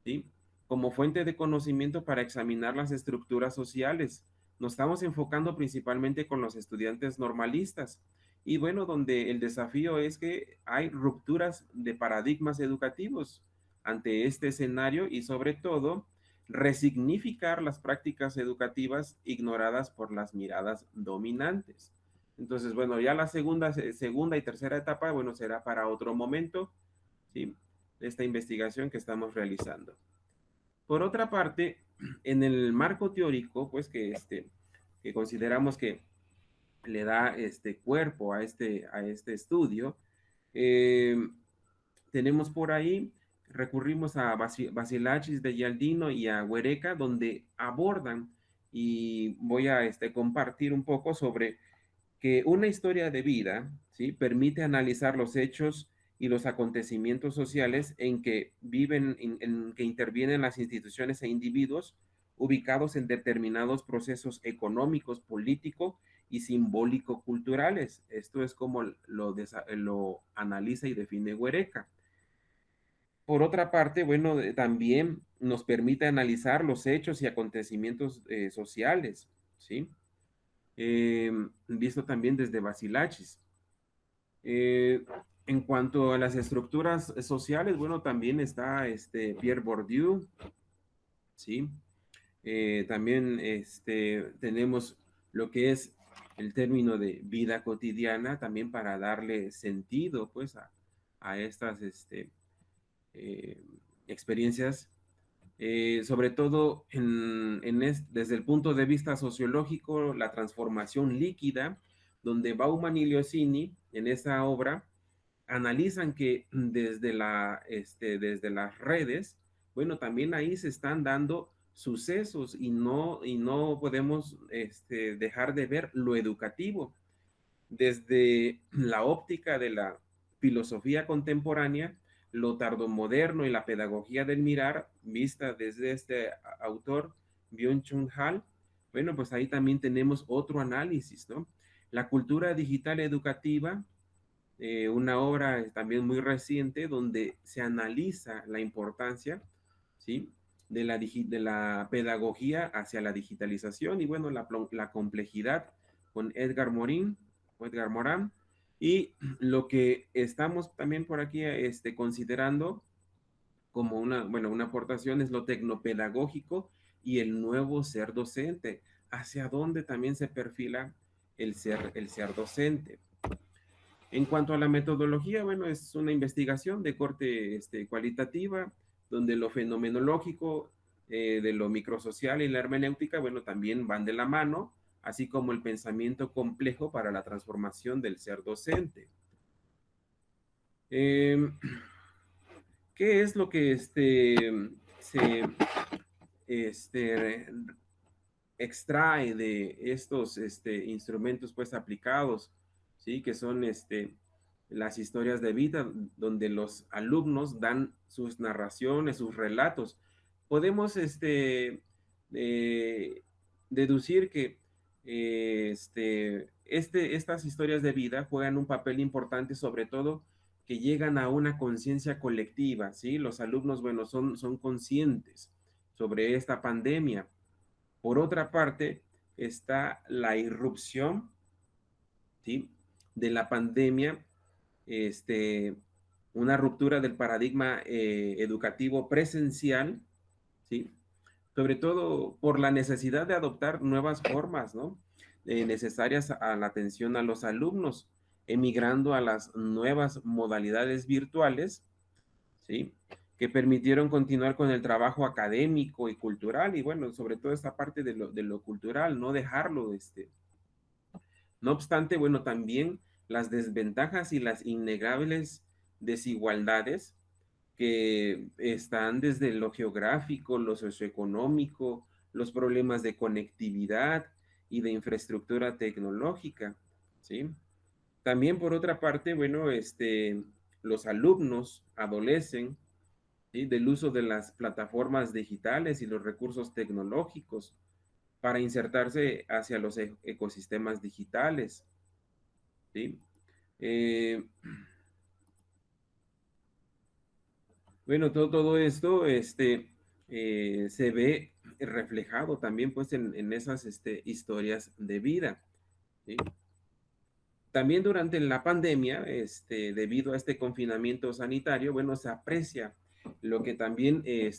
[SPEAKER 5] ¿sí?, como fuente de conocimiento para examinar las estructuras sociales. Nos estamos enfocando principalmente con los estudiantes normalistas y, bueno, donde el desafío es que hay rupturas de paradigmas educativos ante este escenario y, sobre todo, resignificar las prácticas educativas ignoradas por las miradas dominantes. Entonces, bueno, ya la segunda y tercera etapa, bueno, será para otro momento, ¿sí?, esta investigación que estamos realizando. Por otra parte, en el marco teórico, pues, que consideramos que le da cuerpo a este estudio, tenemos por ahí, recurrimos a Basilachis de Gialdino y a Huereca, donde abordan, y voy a compartir un poco sobre que una historia de vida, ¿sí?, permite analizar los hechos y los acontecimientos sociales en que viven, en que intervienen las instituciones e individuos ubicados en determinados procesos económicos, políticos y simbólico-culturales. Esto es como lo analiza y define Huereca. Por otra parte, bueno, también nos permite analizar los hechos y acontecimientos sociales, ¿sí?, visto también desde Basilachis. En cuanto a las estructuras sociales, bueno, también está Pierre Bourdieu, ¿sí? También tenemos lo que es el término de vida cotidiana, también para darle sentido, pues, a estas experiencias, sobre todo desde el punto de vista sociológico, la transformación líquida, donde Bauman y Leosini, en esa obra, analizan que desde las redes, bueno, también ahí se están dando sucesos y no podemos dejar de ver lo educativo. Desde la óptica de la filosofía contemporánea, lo tardomoderno y la pedagogía del mirar, vista desde este autor, Byung-Chul Han, bueno, pues ahí también tenemos otro análisis, ¿no? La cultura digital educativa, una obra también muy reciente donde se analiza la importancia, ¿sí?, de la pedagogía hacia la digitalización y bueno, la complejidad con Edgar Morán, y lo que estamos también por aquí considerando como una aportación es lo tecnopedagógico y el nuevo ser docente, hacia dónde también se perfila el ser docente. En cuanto a la metodología, bueno, es una investigación de corte cualitativa, donde lo fenomenológico, de lo microsocial y la hermenéutica, bueno, también van de la mano, así como el pensamiento complejo para la transformación del ser docente. ¿Qué es lo que se extrae de estos instrumentos pues aplicados, ¿sí? Que son las historias de vida, donde los alumnos dan sus narraciones, sus relatos. Podemos deducir que estas historias de vida juegan un papel importante, sobre todo que llegan a una conciencia colectiva, ¿sí? Los alumnos, bueno, son conscientes sobre esta pandemia. Por otra parte, está la irrupción, ¿sí?, de la pandemia, una ruptura del paradigma educativo presencial, ¿sí?, sobre todo por la necesidad de adoptar nuevas formas, ¿no?, necesarias a la atención a los alumnos, emigrando a las nuevas modalidades virtuales, ¿sí?, que permitieron continuar con el trabajo académico y cultural, y bueno, sobre todo esta parte de lo cultural, no dejarlo. No obstante, bueno, también las desventajas y las innegables desigualdades que están desde lo geográfico, lo socioeconómico, los problemas de conectividad y de infraestructura tecnológica, ¿sí? También, por otra parte, bueno, los alumnos adolecen, ¿sí?, del uso de las plataformas digitales y los recursos tecnológicos para insertarse hacia los ecosistemas digitales, ¿sí? Bueno, todo esto se ve reflejado también pues en esas historias de vida, ¿sí? También durante la pandemia, debido a este confinamiento sanitario, bueno, se aprecia lo que también he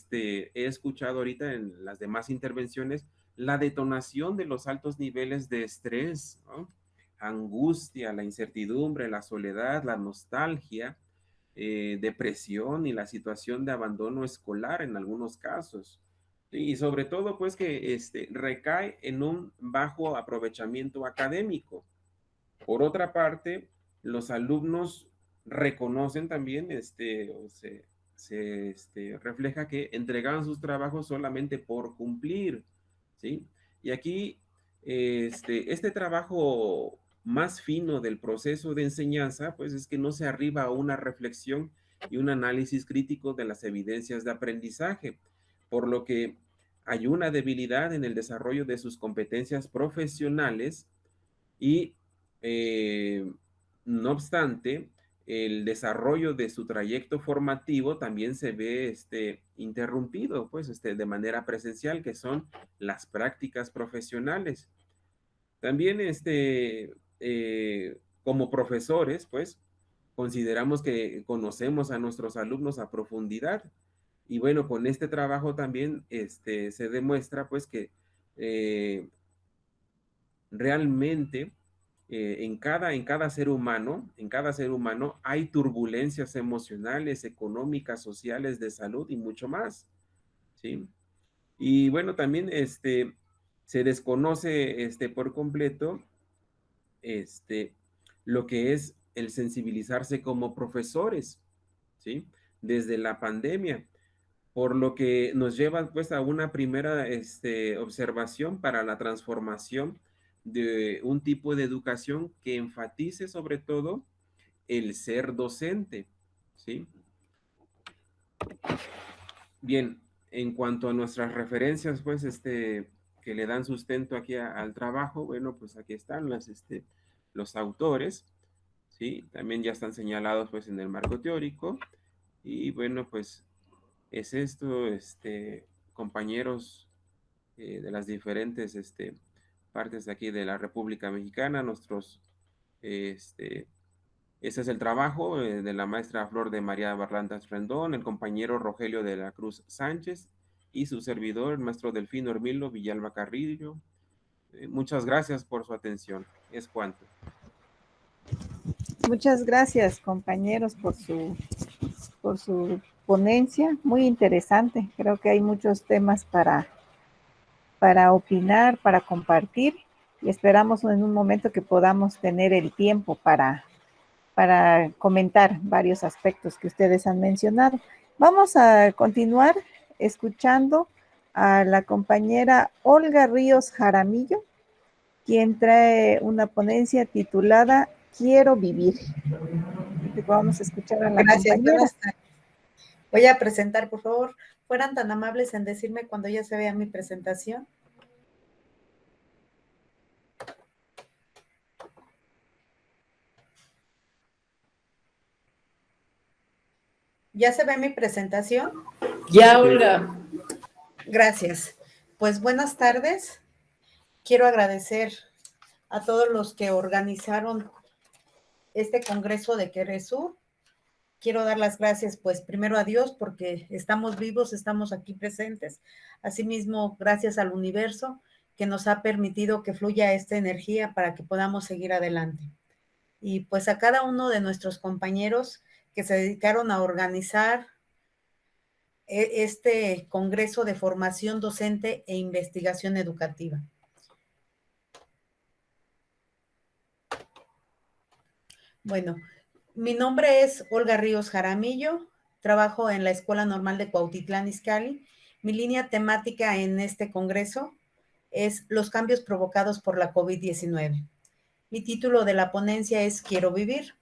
[SPEAKER 5] escuchado ahorita en las demás intervenciones, la detonación de los altos niveles de estrés, ¿no?, angustia, la incertidumbre, la soledad, la nostalgia, depresión y la situación de abandono escolar en algunos casos. Y sobre todo, pues, que recae en un bajo aprovechamiento académico. Por otra parte, los alumnos reconocen también, se refleja que entregaban sus trabajos solamente por cumplir, ¿sí? Y aquí, este trabajo más fino del proceso de enseñanza, pues es que no se arriba a una reflexión y un análisis crítico de las evidencias de aprendizaje, por lo que hay una debilidad en el desarrollo de sus competencias profesionales y no obstante, el desarrollo de su trayecto formativo también se ve interrumpido, pues, de manera presencial, que son las prácticas profesionales. También, como profesores, pues, consideramos que conocemos a nuestros alumnos a profundidad. Y bueno, con este trabajo también se demuestra pues que realmente en cada ser humano, hay turbulencias emocionales, económicas, sociales, de salud y mucho más, ¿sí? Y bueno, también se desconoce por completo lo que es el sensibilizarse como profesores, ¿sí? Desde la pandemia, por lo que nos lleva pues a una primera observación para la transformación de un tipo de educación que enfatice sobre todo el ser docente, ¿sí? Bien, en cuanto a nuestras referencias, pues, que le dan sustento aquí al trabajo, bueno, pues aquí están los autores, ¿sí? También ya están señalados, pues, en el marco teórico, y bueno, pues, es esto, compañeros de las diferentes, partes de aquí de la República Mexicana, ese es el trabajo de la maestra Flor de María Barlandas Rendón, el compañero Rogelio de la Cruz Sánchez y su servidor, el maestro Delfino Hermilo Villalba Carrillo. Muchas gracias por su atención. Es cuanto.
[SPEAKER 1] Muchas gracias, compañeros, por su ponencia. Muy interesante. Creo que hay muchos temas para opinar, para compartir, y esperamos en un momento que podamos tener el tiempo para comentar varios aspectos que ustedes han mencionado. Vamos a continuar escuchando a la compañera Olga Ríos Jaramillo, quien trae una ponencia titulada Quiero vivir. Vamos a escuchar a la compañera.
[SPEAKER 4] Voy a presentar, por favor, fueran tan amables en decirme cuando ya se vea mi presentación. ¿Ya se ve mi presentación?
[SPEAKER 6] Ya, Olga.
[SPEAKER 4] Gracias. Pues buenas tardes. Quiero agradecer a todos los que organizaron este Congreso de Queresur. Quiero dar las gracias, pues, primero a Dios porque estamos vivos, estamos aquí presentes. Asimismo, gracias al universo que nos ha permitido que fluya esta energía para que podamos seguir adelante. Y pues a cada uno de nuestros compañeros que se dedicaron a organizar este Congreso de Formación Docente e Investigación Educativa. Bueno, mi nombre es Olga Ríos Jaramillo, trabajo en la Escuela Normal de Cuautitlán Izcalli. Mi línea temática en este congreso es los cambios provocados por la COVID-19. Mi título de la ponencia es Quiero vivir.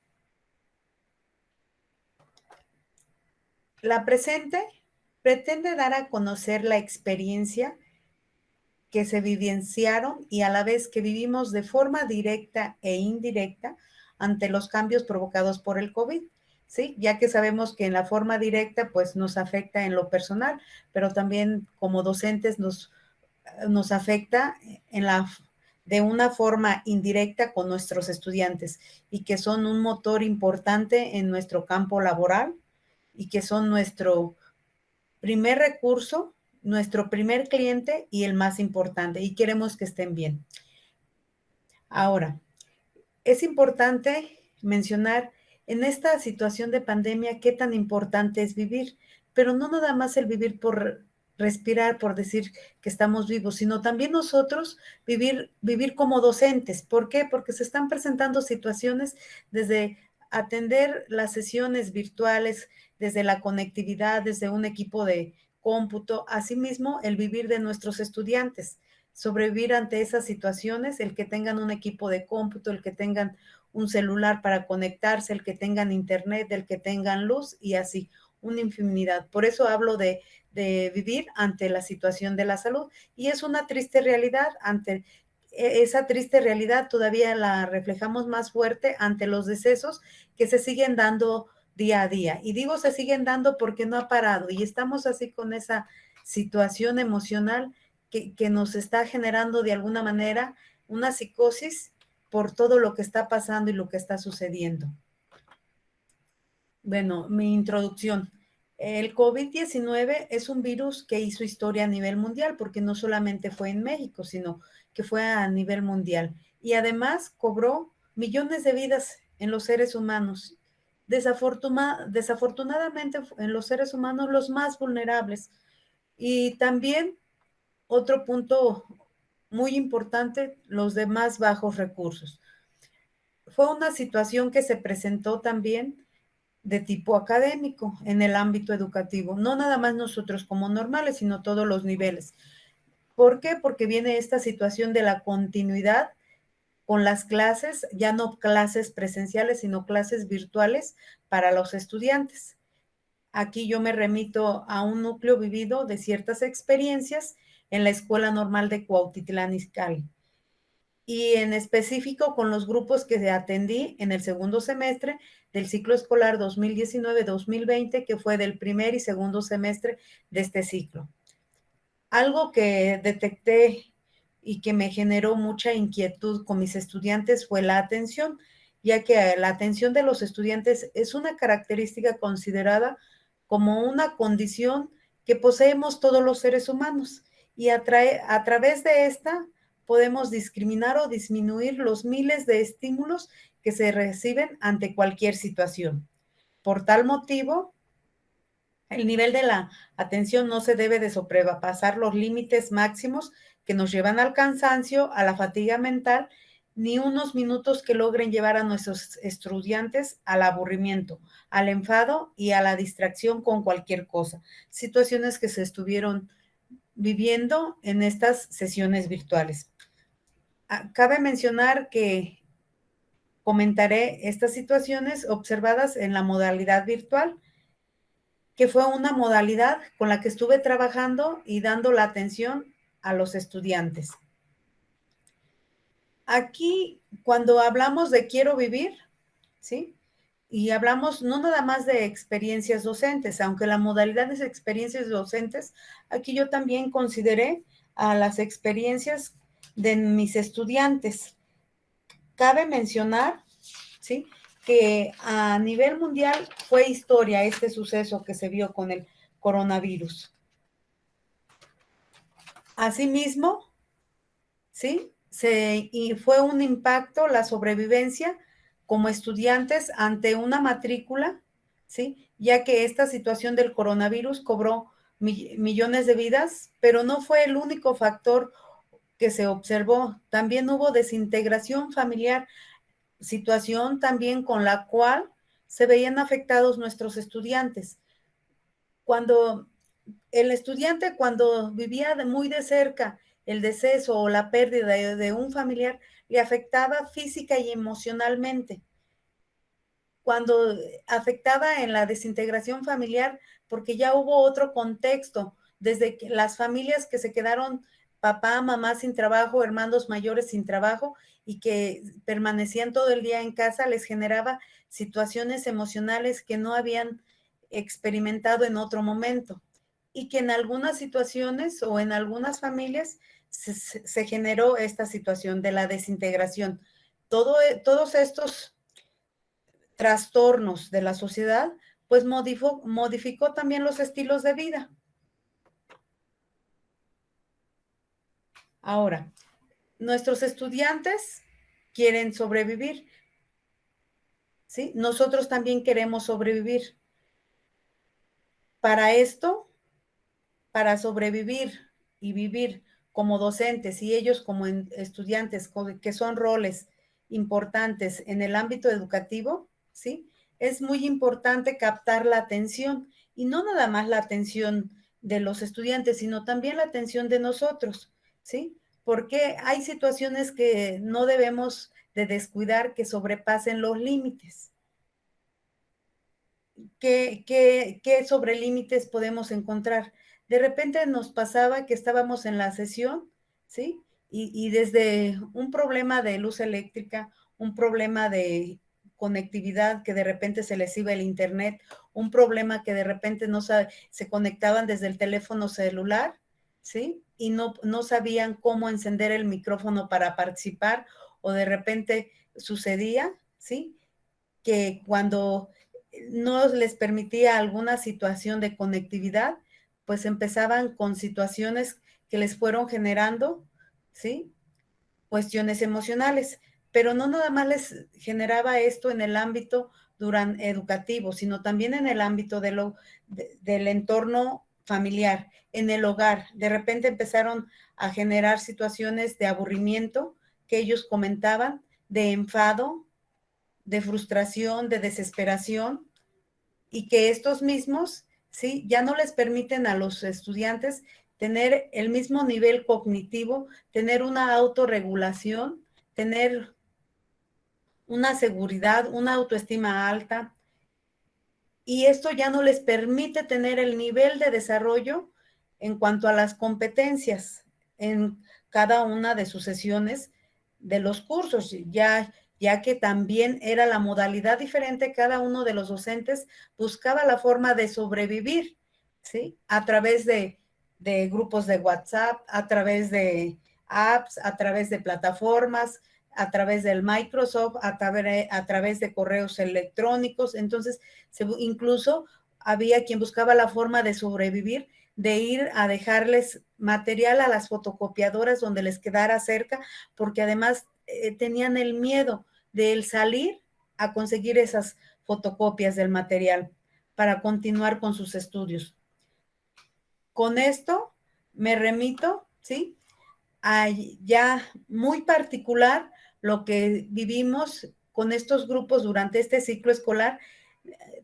[SPEAKER 4] La presente pretende dar a conocer la experiencia que se vivenciaron y a la vez que vivimos de forma directa e indirecta ante los cambios provocados por el COVID, ¿sí? Ya que sabemos que en la forma directa pues nos afecta en lo personal, pero también como docentes nos afecta de una forma indirecta con nuestros estudiantes y que son un motor importante en nuestro campo laboral y que son nuestro primer recurso, nuestro primer cliente y el más importante, y queremos que estén bien. Ahora, es importante mencionar en esta situación de pandemia qué tan importante es vivir, pero no nada más el vivir por respirar, por decir que estamos vivos, sino también nosotros vivir como docentes. ¿Por qué? Porque se están presentando situaciones desde atender las sesiones virtuales, desde la conectividad, desde un equipo de cómputo, asimismo el vivir de nuestros estudiantes, sobrevivir ante esas situaciones, el que tengan un equipo de cómputo, el que tengan un celular para conectarse, el que tengan internet, el que tengan luz y así, una infinidad. Por eso hablo de vivir ante la situación de la salud y es una triste realidad. Ante esa triste realidad todavía la reflejamos más fuerte ante los decesos que se siguen dando día a día. Y digo se siguen dando porque no ha parado y estamos así con esa situación emocional que nos está generando de alguna manera una psicosis por todo lo que está pasando y lo que está sucediendo. Bueno, mi introducción. El COVID-19 es un virus que hizo historia a nivel mundial, porque no solamente fue en México, sino que fue a nivel mundial. Y además cobró millones de vidas en los seres humanos. Desafortunadamente en los seres humanos los más vulnerables. Y también otro punto muy importante, los de más bajos recursos. Fue una situación que se presentó también de tipo académico en el ámbito educativo, no nada más nosotros como normales, sino todos los niveles. ¿Por qué? Porque viene esta situación de la continuidad con las clases, ya no clases presenciales, sino clases virtuales para los estudiantes. Aquí yo me remito a un núcleo vivido de ciertas experiencias en la Escuela Normal de Cuautitlán Izcalli, y en específico con los grupos que atendí en el segundo semestre del ciclo escolar 2019-2020, que fue del primer y segundo semestre de este ciclo. Algo que detecté y que me generó mucha inquietud con mis estudiantes fue la atención, ya que la atención de los estudiantes es una característica considerada como una condición que poseemos todos los seres humanos, y a través de esta podemos discriminar o disminuir los miles de estímulos que se reciben ante cualquier situación. Por tal motivo, el nivel de la atención no se debe de sobrepasar los límites máximos que nos llevan al cansancio, a la fatiga mental, ni unos minutos que logren llevar a nuestros estudiantes al aburrimiento, al enfado y a la distracción con cualquier cosa. Situaciones que se estuvieron viviendo en estas sesiones virtuales. Cabe mencionar que comentaré estas situaciones observadas en la modalidad virtual, que fue una modalidad con la que estuve trabajando y dando la atención a los estudiantes. Aquí, cuando hablamos de quiero vivir, ¿sí? Y hablamos no nada más de experiencias docentes, aunque la modalidad es experiencias docentes, aquí yo también consideré a las experiencias de mis estudiantes. Cabe mencionar, ¿sí?, que a nivel mundial fue historia este suceso que se vio con el coronavirus. Asimismo, ¿sí?, y fue un impacto la sobrevivencia como estudiantes ante una matrícula, ¿sí?, ya que esta situación del coronavirus cobró millones de vidas, pero no fue el único factor que se observó. También hubo desintegración familiar, situación también con la cual se veían afectados nuestros estudiantes. Cuando el estudiante, cuando vivía muy de cerca el deceso o la pérdida de un familiar, le afectaba física y emocionalmente. Cuando afectaba en la desintegración familiar, porque ya hubo otro contexto, desde que las familias que se quedaron papá, mamá sin trabajo, hermanos mayores sin trabajo y que permanecían todo el día en casa, les generaba situaciones emocionales que no habían experimentado en otro momento, y que en algunas situaciones o en algunas familias se generó esta situación de la desintegración. Todos estos trastornos de la sociedad, pues modificó también los estilos de vida. Ahora, nuestros estudiantes quieren sobrevivir, ¿sí? Nosotros también queremos sobrevivir. Para esto, para sobrevivir y vivir como docentes y ellos como estudiantes, que son roles importantes en el ámbito educativo, ¿sí?, es muy importante captar la atención, y no nada más la atención de los estudiantes, sino también la atención de nosotros, ¿sí? Porque hay situaciones que no debemos de descuidar, que sobrepasen los límites. ¿Qué sobre límites podemos encontrar? De repente nos pasaba que estábamos en la sesión, ¿sí? Y desde un problema de luz eléctrica, un problema de conectividad, que de repente se les iba el internet, un problema que de repente se conectaban desde el teléfono celular, ¿sí? Y no sabían cómo encender el micrófono para participar, o de repente sucedía, ¿sí?, que cuando no les permitía alguna situación de conectividad, pues empezaban con situaciones que les fueron generando, ¿sí?, cuestiones emocionales, pero no nada más les generaba esto en el ámbito educativo, sino también en el ámbito del entorno familiar, en el hogar. De repente empezaron a generar situaciones de aburrimiento que ellos comentaban, de enfado, de frustración, de desesperación, y que estos mismos, ¿sí?, ya no les permiten a los estudiantes tener el mismo nivel cognitivo, tener una autorregulación, tener una seguridad, una autoestima alta, y esto ya no les permite tener el nivel de desarrollo en cuanto a las competencias en cada una de sus sesiones de los cursos, ya que también era la modalidad diferente, cada uno de los docentes buscaba la forma de sobrevivir, ¿sí?, a través de grupos de WhatsApp, a través de apps, a través de plataformas, a través del Microsoft, a través de correos electrónicos. Entonces, incluso había quien buscaba la forma de sobrevivir, de ir a dejarles material a las fotocopiadoras donde les quedara cerca, porque además tenían el miedo de salir a conseguir esas fotocopias del material para continuar con sus estudios. Con esto me remito, ¿sí?, a ya muy particular lo que vivimos con estos grupos durante este ciclo escolar.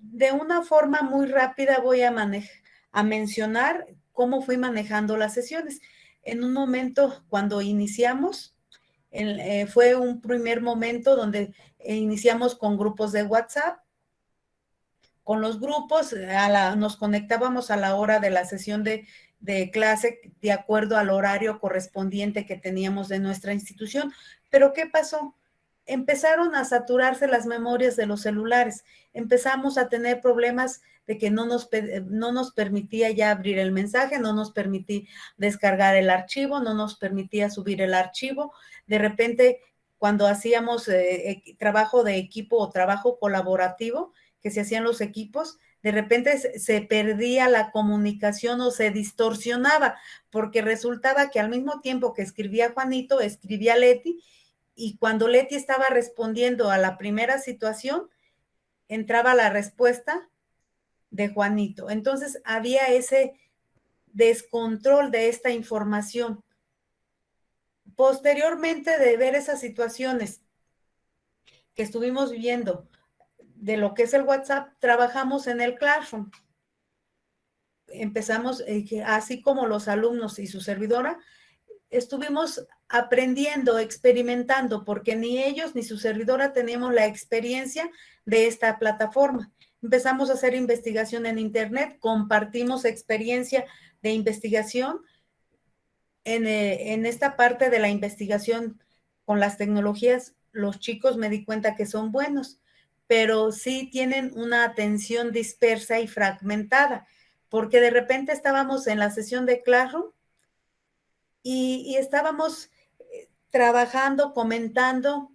[SPEAKER 4] De una forma muy rápida voy a mencionar cómo fui manejando las sesiones. En un momento, cuando iniciamos, fue un primer momento donde iniciamos con grupos de WhatsApp. Con los grupos nos conectábamos a la hora de la sesión de clase de acuerdo al horario correspondiente que teníamos de nuestra institución. Pero ¿qué pasó? Empezaron a saturarse las memorias de los celulares. Empezamos a tener problemas de que no nos permitía ya abrir el mensaje, no nos permitía descargar el archivo, no nos permitía subir el archivo. De repente, cuando hacíamos trabajo de equipo o trabajo colaborativo, que se hacían los equipos, de repente se perdía la comunicación o se distorsionaba, porque resultaba que al mismo tiempo que escribía Juanito, escribía Leti, y cuando Leti estaba respondiendo a la primera situación, entraba la respuesta de Juanito. Entonces había ese descontrol de esta información. Posteriormente de ver esas situaciones que estuvimos viendo de lo que es el WhatsApp, trabajamos en el Classroom. Empezamos, así como los alumnos y su servidora, estuvimos aprendiendo, experimentando, porque ni ellos ni su servidora teníamos la experiencia de esta plataforma. Empezamos a hacer investigación en Internet, compartimos experiencia de investigación. En esta parte de la investigación con las tecnologías, los chicos me di cuenta que son buenos, pero sí tienen una atención dispersa y fragmentada, porque de repente estábamos en la sesión de Classroom y estábamos trabajando, comentando,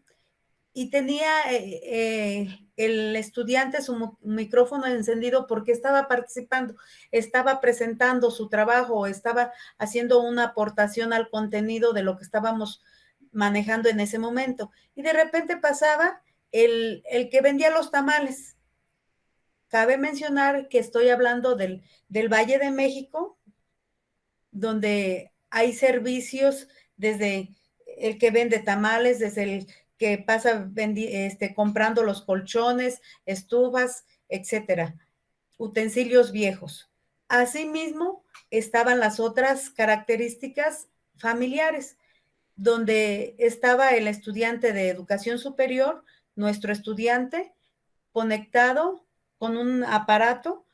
[SPEAKER 4] y tenía el estudiante su micrófono encendido porque estaba participando, estaba presentando su trabajo, estaba haciendo una aportación al contenido de lo que estábamos manejando en ese momento. Y de repente pasaba el que vendía los tamales. Cabe mencionar que estoy hablando del Valle de México, donde hay servicios desde el que vende tamales, desde el que pasa comprando los colchones, estufas, etcétera, utensilios viejos. Asimismo, estaban las otras características familiares, donde estaba el estudiante de educación superior, nuestro estudiante, conectado con un aparato,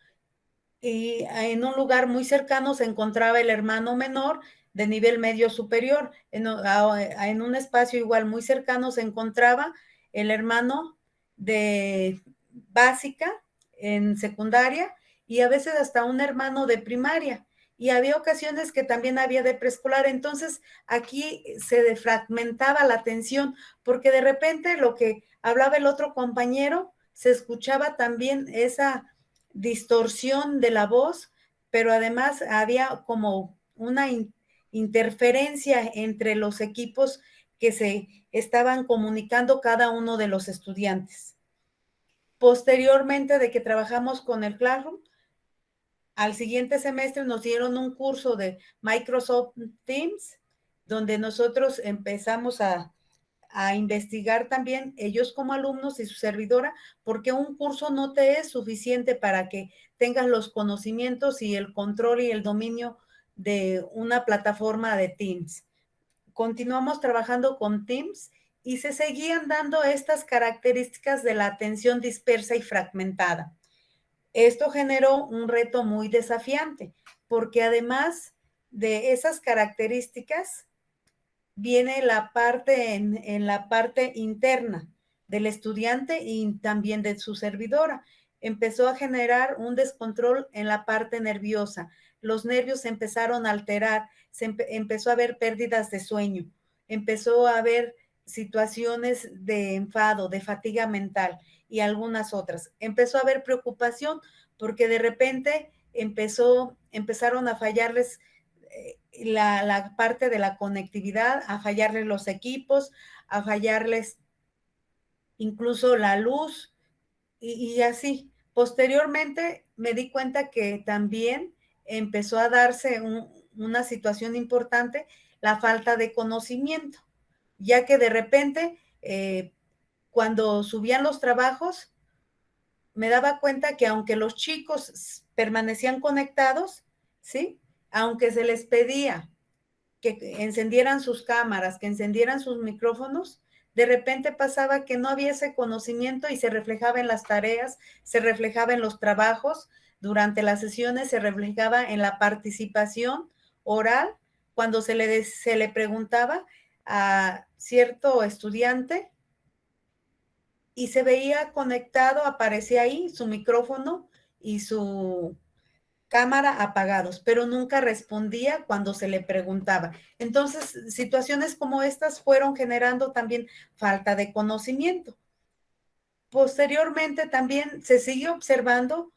[SPEAKER 4] y en un lugar muy cercano se encontraba el hermano menor de nivel medio superior. En un espacio igual muy cercano se encontraba el hermano de básica en secundaria y a veces hasta un hermano de primaria. Y había ocasiones que también había de preescolar. Entonces aquí se defragmentaba la atención porque de repente lo que hablaba el otro compañero se escuchaba también esa distorsión de la voz, pero además había como una interferencia entre los equipos que se estaban comunicando cada uno de los estudiantes. Posteriormente de que trabajamos con el Classroom, al siguiente semestre nos dieron un curso de Microsoft Teams, donde nosotros empezamos a investigar también, ellos como alumnos y su servidora, porque un curso no te es suficiente para que tengas los conocimientos y el control y el dominio de una plataforma de Teams. Continuamos trabajando con Teams y se seguían dando estas características de la atención dispersa y fragmentada. Esto generó un reto muy desafiante, porque además de esas características, viene la parte en la parte interna del estudiante y también de su servidora. Empezó a generar un descontrol en la parte nerviosa. Los nervios se empezaron a alterar, empezó a haber pérdidas de sueño, empezó a haber situaciones de enfado, de fatiga mental y algunas otras. Empezó a haber preocupación porque de repente empezaron a fallarles la parte de la conectividad, a fallarles los equipos, a fallarles incluso la luz y así. Posteriormente me di cuenta que también empezó a darse una situación importante, la falta de conocimiento, ya que de repente cuando subían los trabajos, me daba cuenta que aunque los chicos permanecían conectados, ¿sí? Aunque se les pedía que encendieran sus cámaras, que encendieran sus micrófonos, de repente pasaba que no había ese conocimiento y se reflejaba en las tareas, se reflejaba en los trabajos, durante las sesiones se reflejaba en la participación oral, cuando se le preguntaba a cierto estudiante y se veía conectado, aparecía ahí su micrófono y su cámara apagados, pero nunca respondía cuando se le preguntaba. Entonces, situaciones como estas fueron generando también falta de conocimiento. Posteriormente también se sigue observando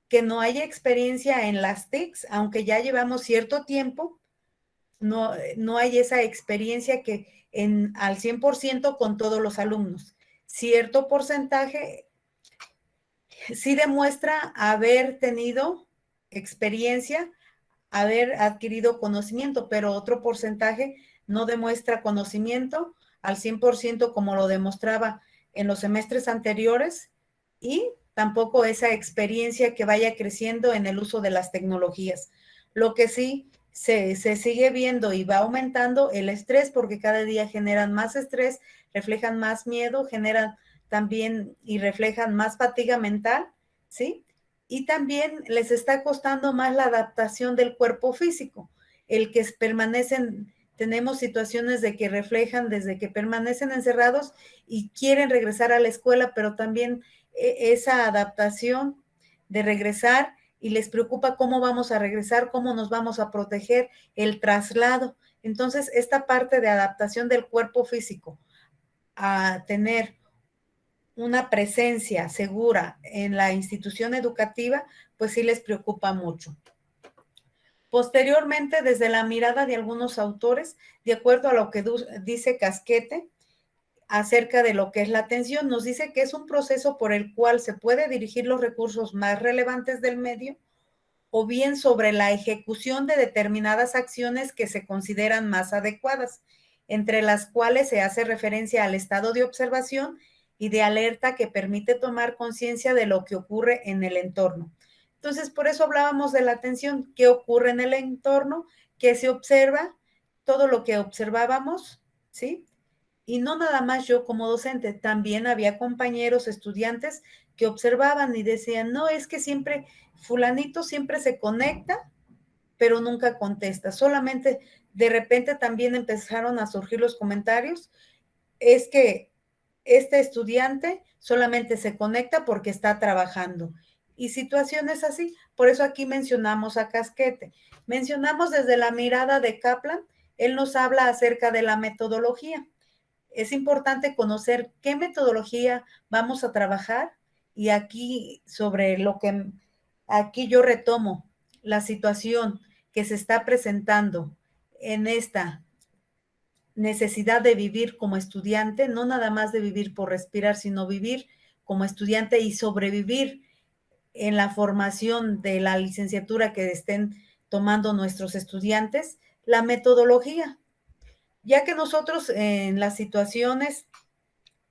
[SPEAKER 4] que no hay experiencia en las TICs, aunque ya llevamos cierto tiempo, no hay esa experiencia que al 100% con todos los alumnos. Cierto porcentaje sí demuestra haber tenido experiencia, haber adquirido conocimiento, pero otro porcentaje no demuestra conocimiento al 100% como lo demostraba en los semestres anteriores y tampoco esa experiencia que vaya creciendo en el uso de las tecnologías. Lo que sí se sigue viendo y va aumentando el estrés porque cada día generan más estrés, reflejan más miedo, generan también y reflejan más fatiga mental, ¿sí? Y también les está costando más la adaptación del cuerpo físico, el que permanecen, tenemos situaciones de que reflejan desde que permanecen encerrados y quieren regresar a la escuela, pero también esa adaptación de regresar y les preocupa cómo vamos a regresar, cómo nos vamos a proteger, el traslado. Entonces, esta parte de adaptación del cuerpo físico a tener una presencia segura en la institución educativa, pues sí les preocupa mucho. Posteriormente, desde la mirada de algunos autores, de acuerdo a lo que dice Casquete acerca de lo que es la atención, nos dice que es un proceso por el cual se puede dirigir los recursos más relevantes del medio o bien sobre la ejecución de determinadas acciones que se consideran más adecuadas, entre las cuales se hace referencia al estado de observación y de alerta que permite tomar conciencia de lo que ocurre en el entorno. Entonces, por eso hablábamos de la atención, qué ocurre en el entorno, qué se observa, todo lo que observábamos, ¿sí? Y no nada más yo como docente, también había compañeros, estudiantes que observaban y decían, no, es que siempre, fulanito siempre se conecta, pero nunca contesta. Solamente de repente también empezaron a surgir los comentarios, es que este estudiante solamente se conecta porque está trabajando. Y situaciones así, por eso aquí mencionamos a Casquete. Mencionamos desde la mirada de Kaplan, él nos habla acerca de la metodología. Es importante conocer qué metodología vamos a trabajar Y aquí sobre lo que, aquí yo retomo la situación que se está presentando en esta necesidad de vivir como estudiante, no nada más de vivir por respirar, sino vivir como estudiante y sobrevivir en la formación de la licenciatura que estén tomando nuestros estudiantes, la metodología, ya que nosotros en las situaciones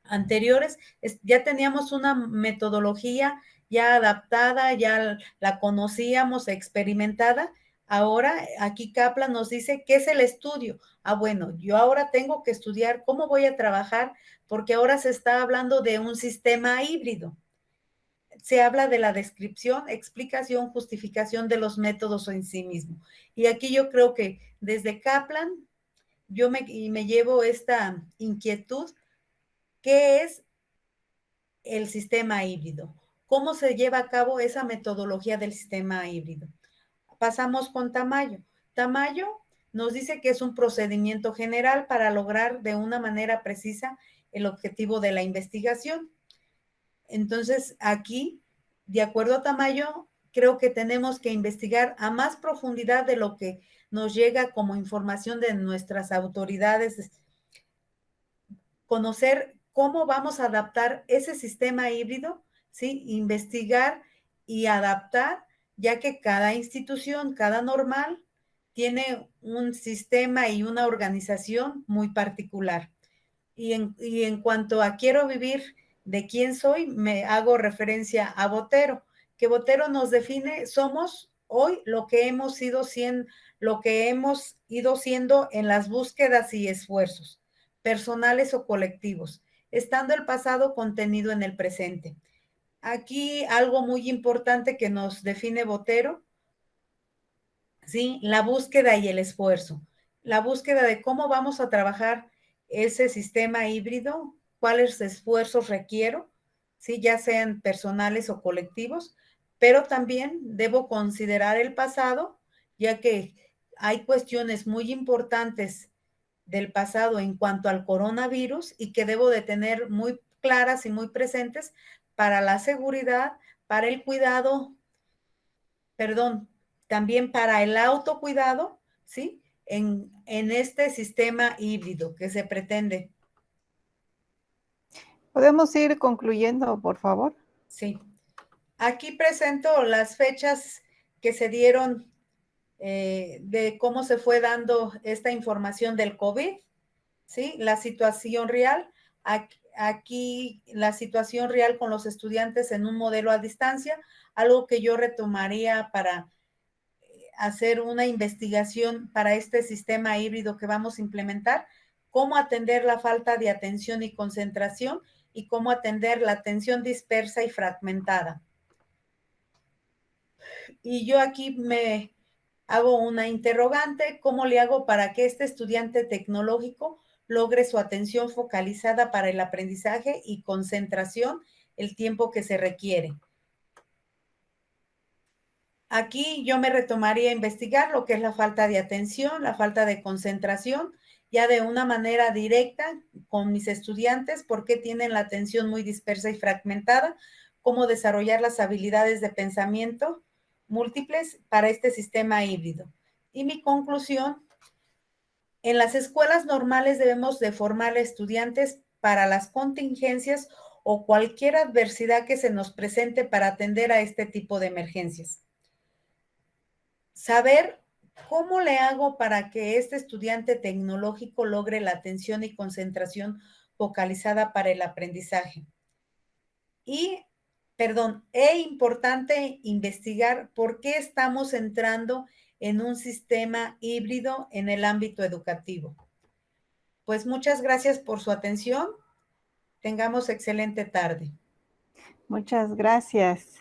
[SPEAKER 4] anteriores ya teníamos una metodología ya adaptada, ya la conocíamos, experimentada. Ahora aquí Kaplan nos dice qué es el estudio. Ah, bueno, yo ahora tengo que estudiar cómo voy a trabajar, porque ahora se está hablando de un sistema híbrido. Se habla de la descripción, explicación, justificación de los métodos en sí mismo. Y aquí yo creo que desde Kaplan yo me llevo esta inquietud. ¿Qué es el sistema híbrido? ¿Cómo se lleva a cabo esa metodología del sistema híbrido? Pasamos con Tamayo. Tamayo nos dice que es un procedimiento general para lograr de una manera precisa el objetivo de la investigación. Entonces, aquí, de acuerdo a Tamayo, creo que tenemos que investigar a más profundidad de lo que nos llega como información de nuestras autoridades, conocer cómo vamos a adaptar ese sistema híbrido, ¿sí? Investigar y adaptar, ya que cada institución, cada normal, tiene un sistema y una organización muy particular. Y en cuanto a quiero vivir de quién soy, me hago referencia a Botero, que Botero nos define, somos hoy lo que hemos ido siendo en las búsquedas y esfuerzos personales o colectivos, estando el pasado contenido en el presente. Aquí algo muy importante que nos define Botero, ¿sí? La búsqueda y el esfuerzo. La búsqueda de cómo vamos a trabajar ese sistema híbrido, cuáles esfuerzos requiero, ¿sí? Ya sean personales o colectivos, pero también debo considerar el pasado, ya que hay cuestiones muy importantes del pasado en cuanto al coronavirus y que debo de tener muy claras y muy presentes para la seguridad, para el cuidado, perdón, también para el autocuidado, ¿sí? En este sistema híbrido que se pretende.
[SPEAKER 1] ¿Podemos ir concluyendo, por favor?
[SPEAKER 4] Sí. Aquí presento las fechas que se dieron de cómo se fue dando esta información del COVID, ¿sí? La situación real. Aquí la situación real con los estudiantes en un modelo a distancia, algo que yo retomaría para hacer una investigación para este sistema híbrido que vamos a implementar, cómo atender la falta de atención y concentración y cómo atender la atención dispersa y fragmentada. Y yo aquí me hago una interrogante, ¿cómo le hago para que este estudiante tecnológico logre su atención focalizada para el aprendizaje y concentración el tiempo que se requiere? Aquí yo me retomaría a investigar lo que es la falta de atención, la falta de concentración, ya de una manera directa con mis estudiantes, por qué tienen la atención muy dispersa y fragmentada, cómo desarrollar las habilidades de pensamiento múltiples para este sistema híbrido. Y mi conclusión, en las escuelas normales debemos de formar a estudiantes para las contingencias o cualquier adversidad que se nos presente para atender a este tipo de emergencias. Saber cómo le hago para que este estudiante tecnológico logre la atención y concentración focalizada para el aprendizaje. Es importante investigar por qué estamos entrando en un sistema híbrido en el ámbito educativo. Pues muchas gracias por su atención. Tengamos excelente tarde.
[SPEAKER 1] Muchas gracias,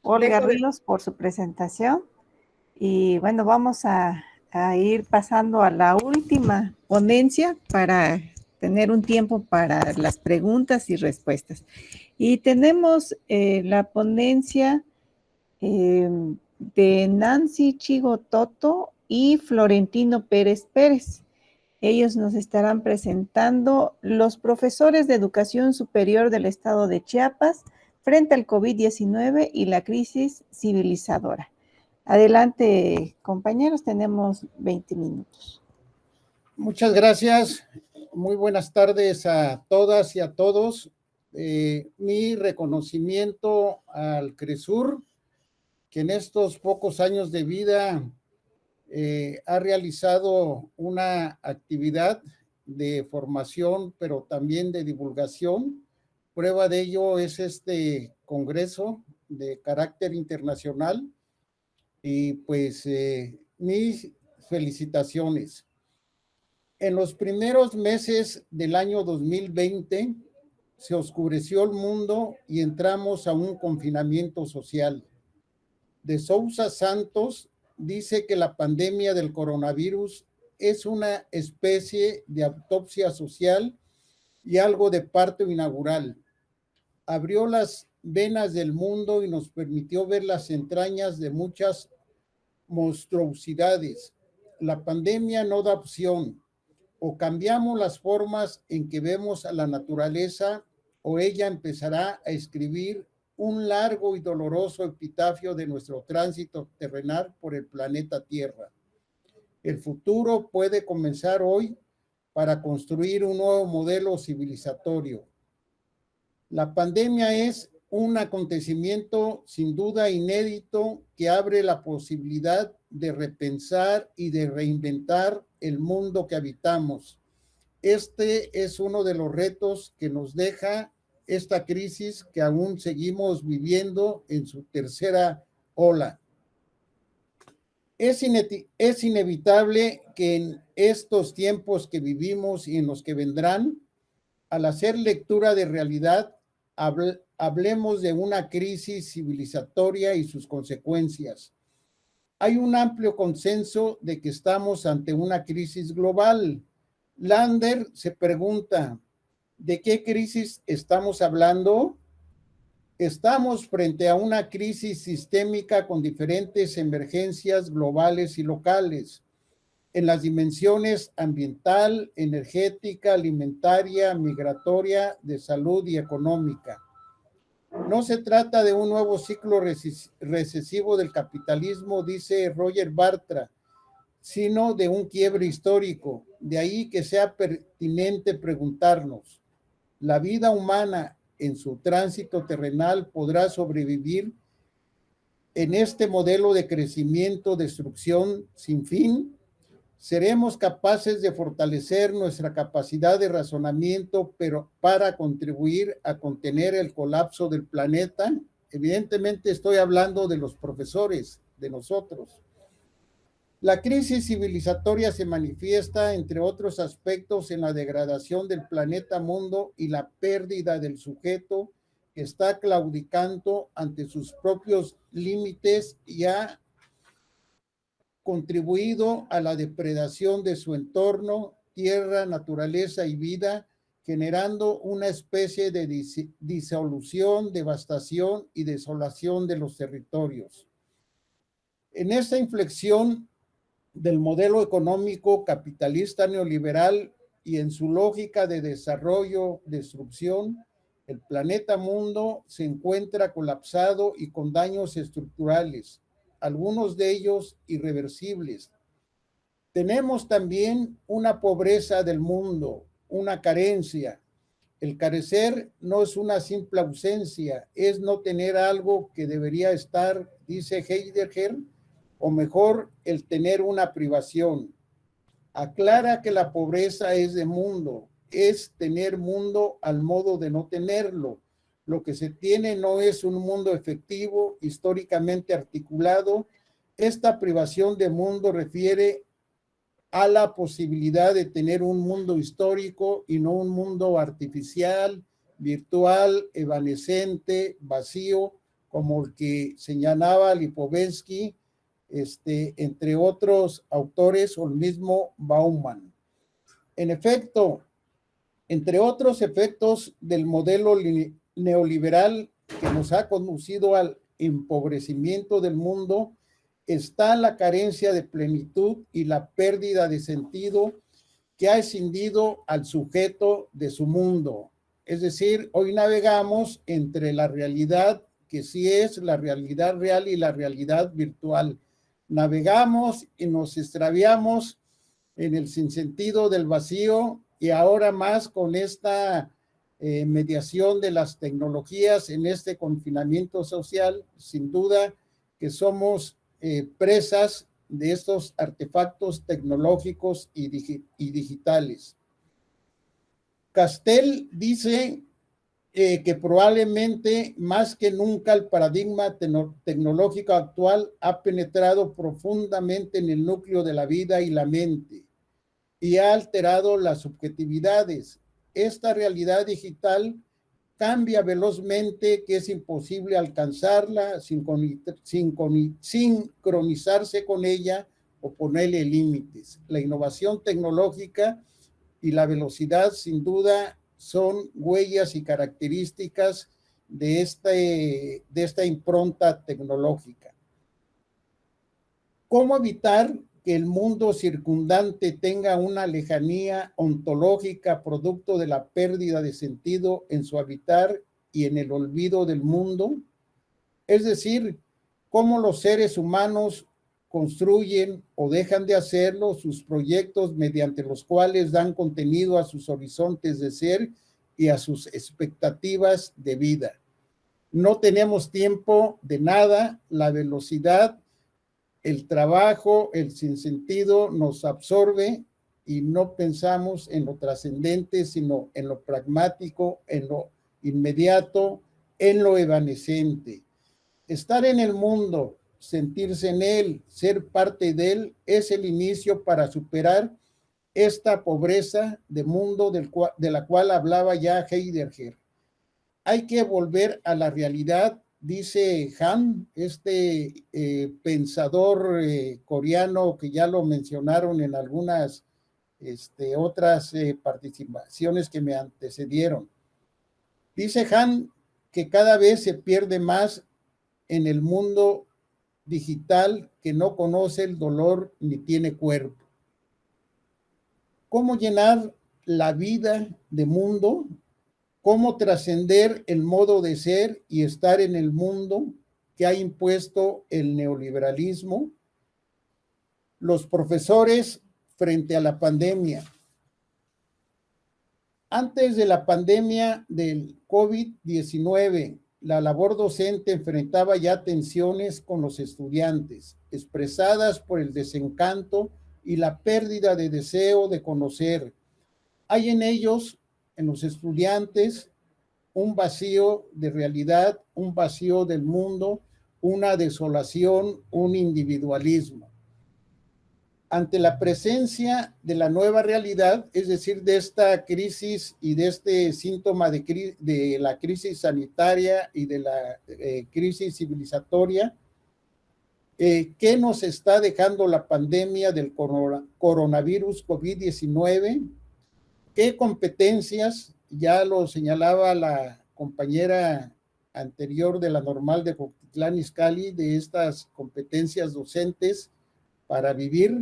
[SPEAKER 1] Olga Ríos, por su presentación. Y bueno, vamos a ir pasando a la última ponencia para tener un tiempo para las preguntas y respuestas. Y tenemos la ponencia de Nancy Chigo Toto y Florentino Pérez Pérez. Ellos nos estarán presentando los profesores de educación superior del estado de Chiapas frente al COVID-19 y la crisis civilizadora. Adelante, compañeros, tenemos 20 minutos.
[SPEAKER 6] Muchas gracias. Muy buenas tardes a todas y a todos. Mi reconocimiento al CRESUR, que en estos pocos años de vida ha realizado una actividad de formación, pero también de divulgación. Prueba de ello es este congreso de carácter internacional y pues mis felicitaciones. En los primeros meses del año 2020 se oscureció el mundo y entramos a un confinamiento social. De Sousa Santos dice que la pandemia del coronavirus es una especie de autopsia social y algo de parto inaugural. Abrió las venas del mundo y nos permitió ver las entrañas de muchas monstruosidades. La pandemia no da opción. O cambiamos las formas en que vemos a la naturaleza, o ella empezará a escribir un largo y doloroso epitafio de nuestro tránsito terrenal por el planeta Tierra. El futuro puede comenzar hoy para construir un nuevo modelo civilizatorio. La pandemia es un acontecimiento sin duda inédito que abre la posibilidad de repensar y de reinventar el mundo que habitamos. Este es uno de los retos que nos deja esta crisis que aún seguimos viviendo en su tercera ola. Es inevitable que en estos tiempos que vivimos y en los que vendrán, al hacer lectura de realidad, hablemos de una crisis civilizatoria y sus consecuencias. Hay un amplio consenso de que estamos ante una crisis global. Lander se pregunta, ¿de qué crisis estamos hablando? Estamos frente a una crisis sistémica con diferentes emergencias globales y locales en las dimensiones ambiental, energética, alimentaria, migratoria, de salud y económica. No se trata de un nuevo ciclo recesivo del capitalismo, dice Roger Bartra, sino de un quiebre histórico. De ahí que sea pertinente preguntarnos, ¿la vida humana en su tránsito terrenal podrá sobrevivir en este modelo de crecimiento, destrucción sin fin? ¿Seremos capaces de fortalecer nuestra capacidad de razonamiento, pero para contribuir a contener el colapso del planeta? Evidentemente estoy hablando de los profesores, de nosotros. La crisis civilizatoria se manifiesta, entre otros aspectos, en la degradación del planeta mundo y la pérdida del sujeto que está claudicando ante sus propios límites y ha contribuido a la depredación de su entorno, tierra, naturaleza y vida, generando una especie de disolución, devastación y desolación de los territorios. En esta inflexión del modelo económico capitalista neoliberal y en su lógica de desarrollo, destrucción, el planeta mundo se encuentra colapsado y con daños estructurales, algunos de ellos irreversibles. Tenemos también una pobreza del mundo, una carencia. El carecer no es una simple ausencia, es no tener algo que debería estar, dice Heidegger, o mejor, el tener una privación. Aclara que la pobreza es de mundo, es tener mundo al modo de no tenerlo. Lo que se tiene no es un mundo efectivo, históricamente articulado. Esta privación de mundo refiere a la posibilidad de tener un mundo histórico y no un mundo artificial, virtual, evanescente, vacío, como el que señalaba Lipovetsky, entre otros autores, o el mismo Bauman. En efecto, entre otros efectos del modelo neoliberal que nos ha conducido al empobrecimiento del mundo, está la carencia de plenitud y la pérdida de sentido que ha escindido al sujeto de su mundo. Es decir, hoy navegamos entre la realidad que sí es la realidad real y la realidad virtual. Navegamos y nos extraviamos en el sinsentido del vacío, y ahora más con esta mediación de las tecnologías en este confinamiento social. Sin duda que somos presas de estos artefactos tecnológicos y digitales. Castell dice que probablemente más que nunca el paradigma tecnológico actual ha penetrado profundamente en el núcleo de la vida y la mente y ha alterado las subjetividades. Esta realidad digital cambia velozmente, que es imposible alcanzarla, sincronizarse con ella o ponerle límites. La innovación tecnológica y la velocidad, sin duda, son huellas y características de esta impronta tecnológica. ¿Cómo evitar que el mundo circundante tenga una lejanía ontológica producto de la pérdida de sentido en su habitar y en el olvido del mundo? Es decir, cómo los seres humanos construyen o dejan de hacerlo sus proyectos mediante los cuales dan contenido a sus horizontes de ser y a sus expectativas de vida. No tenemos tiempo de nada, la velocidad, el trabajo, el sinsentido nos absorbe y no pensamos en lo trascendente, sino en lo pragmático, en lo inmediato, en lo evanescente. Estar en el mundo, sentirse en él, ser parte de él, es el inicio para superar esta pobreza de mundo de la cual hablaba ya Heidegger. Hay que volver a la realidad, dice Han, pensador coreano que ya lo mencionaron en algunas otras participaciones que me antecedieron. Dice Han que cada vez se pierde más en el mundo digital que no conoce el dolor ni tiene cuerpo. ¿Cómo llenar la vida de mundo? ¿Cómo trascender el modo de ser y estar en el mundo que ha impuesto el neoliberalismo? Los profesores frente a la pandemia. Antes de la pandemia del COVID-19, la labor docente enfrentaba ya tensiones con los estudiantes, expresadas por el desencanto y la pérdida de deseo de conocer. Hay en ellos, en los estudiantes, un vacío de realidad, un vacío del mundo, una desolación, un individualismo. Ante la presencia de la nueva realidad, es decir, de esta crisis y de este síntoma de la crisis sanitaria y de la crisis civilizatoria, ¿qué nos está dejando la pandemia del coronavirus COVID-19? ¿Qué competencias? Ya lo señalaba la compañera anterior de la Normal de Cuautitlán Izcalli, de estas competencias docentes para vivir.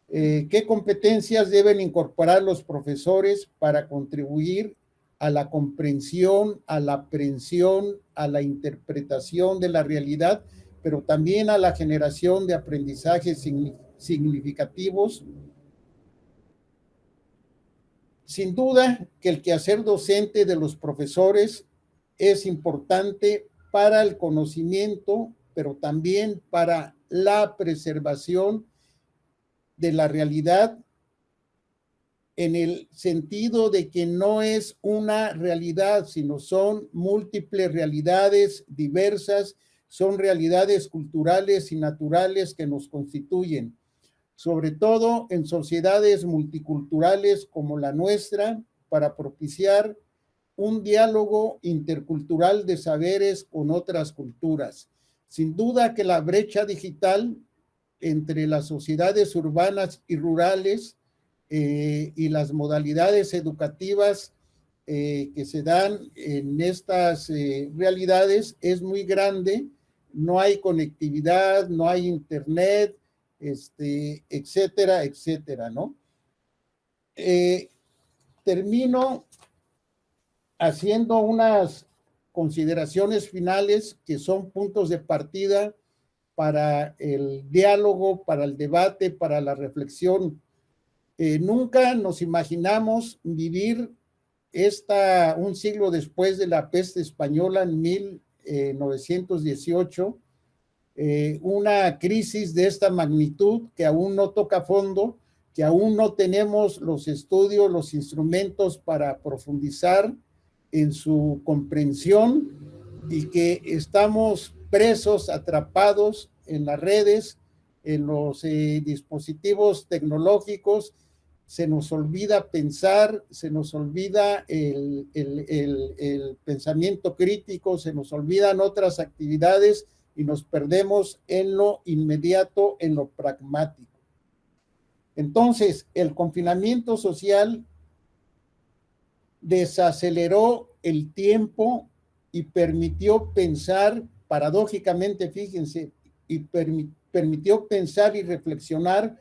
[SPEAKER 6] ¿Qué competencias deben incorporar los profesores para contribuir a la comprensión, a la aprehensión, a la interpretación de la realidad, pero también a la generación de aprendizajes significativos? Sin duda que el quehacer docente de los profesores es importante para el conocimiento, pero también para la preservación de la realidad, en el sentido de que no es una realidad, sino son múltiples realidades diversas, son realidades culturales y naturales que nos constituyen, sobre todo en sociedades multiculturales como la nuestra, para propiciar un diálogo intercultural de saberes con otras culturas. Sin duda que la brecha digital entre las sociedades urbanas y rurales y las modalidades educativas que se dan en estas realidades es muy grande. No hay conectividad, no hay internet, etcétera, etcétera, ¿no? Termino haciendo unas consideraciones finales que son puntos de partida para el diálogo, para el debate, para la reflexión. Nunca nos imaginamos vivir un siglo después de la peste española en 1918, una crisis de esta magnitud que aún no toca fondo, que aún no tenemos los estudios, los instrumentos para profundizar en su comprensión y que estamos presos, atrapados en las redes, en los dispositivos tecnológicos. Se nos olvida pensar, se nos olvida el pensamiento crítico, se nos olvidan otras actividades y nos perdemos en lo inmediato, en lo pragmático. Entonces, el confinamiento social desaceleró el tiempo y permitió pensar, paradójicamente, fíjense, y permitió pensar y reflexionar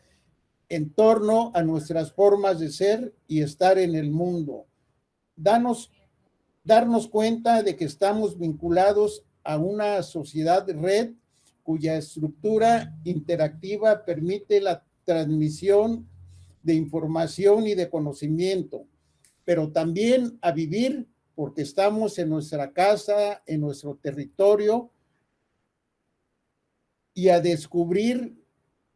[SPEAKER 6] en torno a nuestras formas de ser y estar en el mundo. Darnos cuenta de que estamos vinculados a una sociedad red cuya estructura interactiva permite la transmisión de información y de conocimiento, pero también a vivir porque estamos en nuestra casa, en nuestro territorio, y a descubrir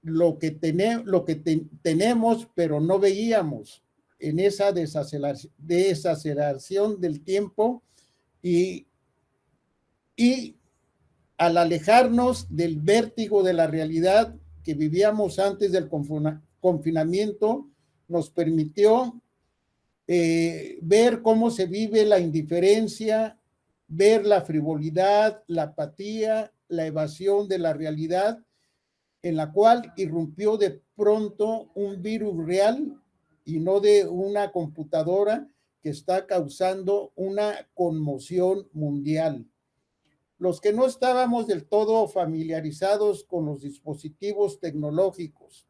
[SPEAKER 6] lo que tenemos, pero no veíamos en esa desaceleración del tiempo y al alejarnos del vértigo de la realidad que vivíamos antes del confinamiento, nos permitió ver cómo se vive la indiferencia, ver la frivolidad, la apatía, la evasión de la realidad, en la cual irrumpió de pronto un virus real y no de una computadora que está causando una conmoción mundial. Los que no estábamos del todo familiarizados con los dispositivos tecnológicos,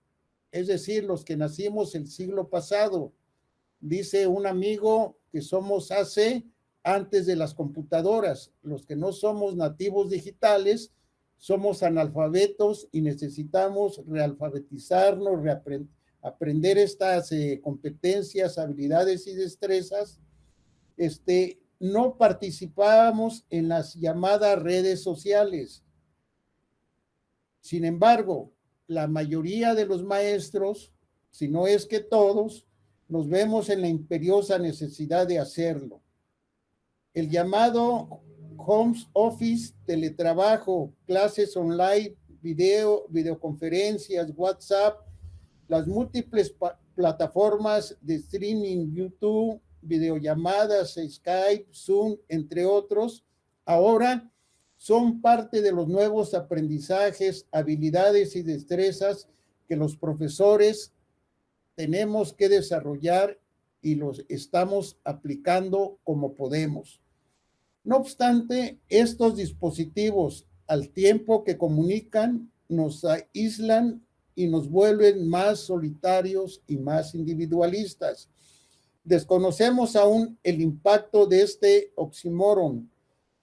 [SPEAKER 6] es decir, los que nacimos el siglo pasado, dice un amigo que somos AC antes de las computadoras. Los que no somos nativos digitales somos analfabetos y necesitamos realfabetizarnos, aprender estas competencias, habilidades y destrezas. No participábamos en las llamadas redes sociales. Sin embargo, la mayoría de los maestros, si no es que todos, nos vemos en la imperiosa necesidad de hacerlo. El llamado home office, teletrabajo, clases online, videoconferencias, WhatsApp, las múltiples plataformas de streaming, YouTube, videollamadas, Skype, Zoom, entre otros, ahora son parte de los nuevos aprendizajes, habilidades y destrezas que los profesores tenemos que desarrollar y los estamos aplicando como podemos. No obstante, estos dispositivos, al tiempo que comunican, nos aíslan y nos vuelven más solitarios y más individualistas. Desconocemos aún el impacto de este oxímoron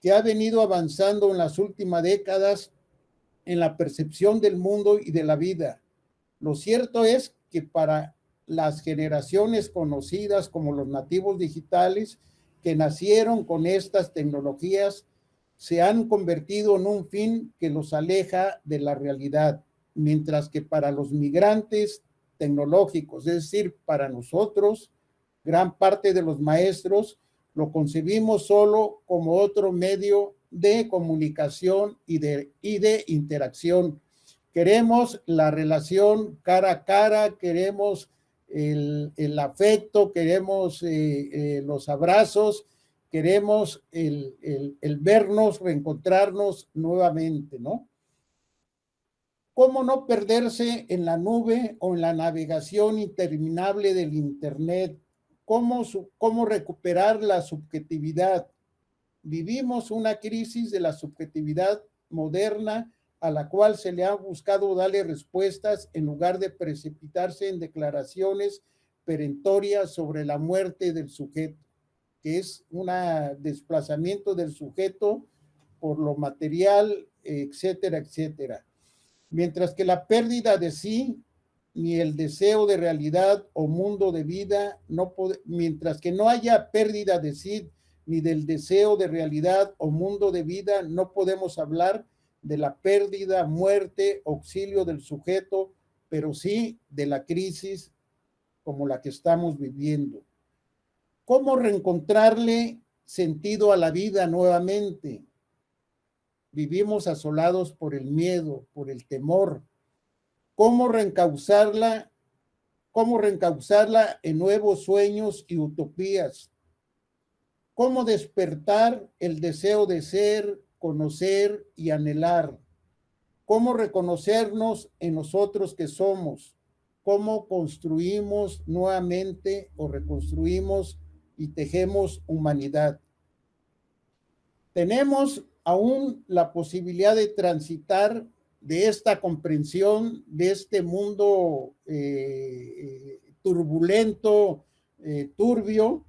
[SPEAKER 6] que ha venido avanzando en las últimas décadas en la percepción del mundo y de la vida. Lo cierto es que para las generaciones conocidas como los nativos digitales que nacieron con estas tecnologías se han convertido en un fin que los aleja de la realidad, mientras que para los migrantes tecnológicos, es decir, para nosotros, gran parte de los maestros lo concebimos solo como otro medio de comunicación y de interacción. Queremos la relación cara a cara, queremos el afecto, queremos los abrazos, queremos el vernos, reencontrarnos nuevamente, ¿no? ¿Cómo no perderse en la nube o en la navegación interminable del Internet? ¿Cómo recuperar la subjetividad? Vivimos una crisis de la subjetividad moderna a la cual se le ha buscado darle respuestas en lugar de precipitarse en declaraciones perentoria sobre la muerte del sujeto, que es un desplazamiento del sujeto por lo material, etcétera, etcétera. Mientras que la pérdida de sí, ni el deseo de realidad o mundo de vida, mientras que no haya pérdida de sí, ni del deseo de realidad o mundo de vida, no podemos hablar de la pérdida, muerte, auxilio del sujeto, pero sí de la crisis como la que estamos viviendo. ¿Cómo reencontrarle sentido a la vida nuevamente? Vivimos asolados por el miedo, por el temor. ¿Cómo reencauzarla en nuevos sueños y utopías? ¿Cómo despertar el deseo de ser, conocer y anhelar? ¿Cómo reconocernos en nosotros que somos? ¿Cómo construimos nuevamente o reconstruimos y tejemos humanidad? Tenemos aún la posibilidad de transitar de esta comprensión, de este mundo turbulento, turbio,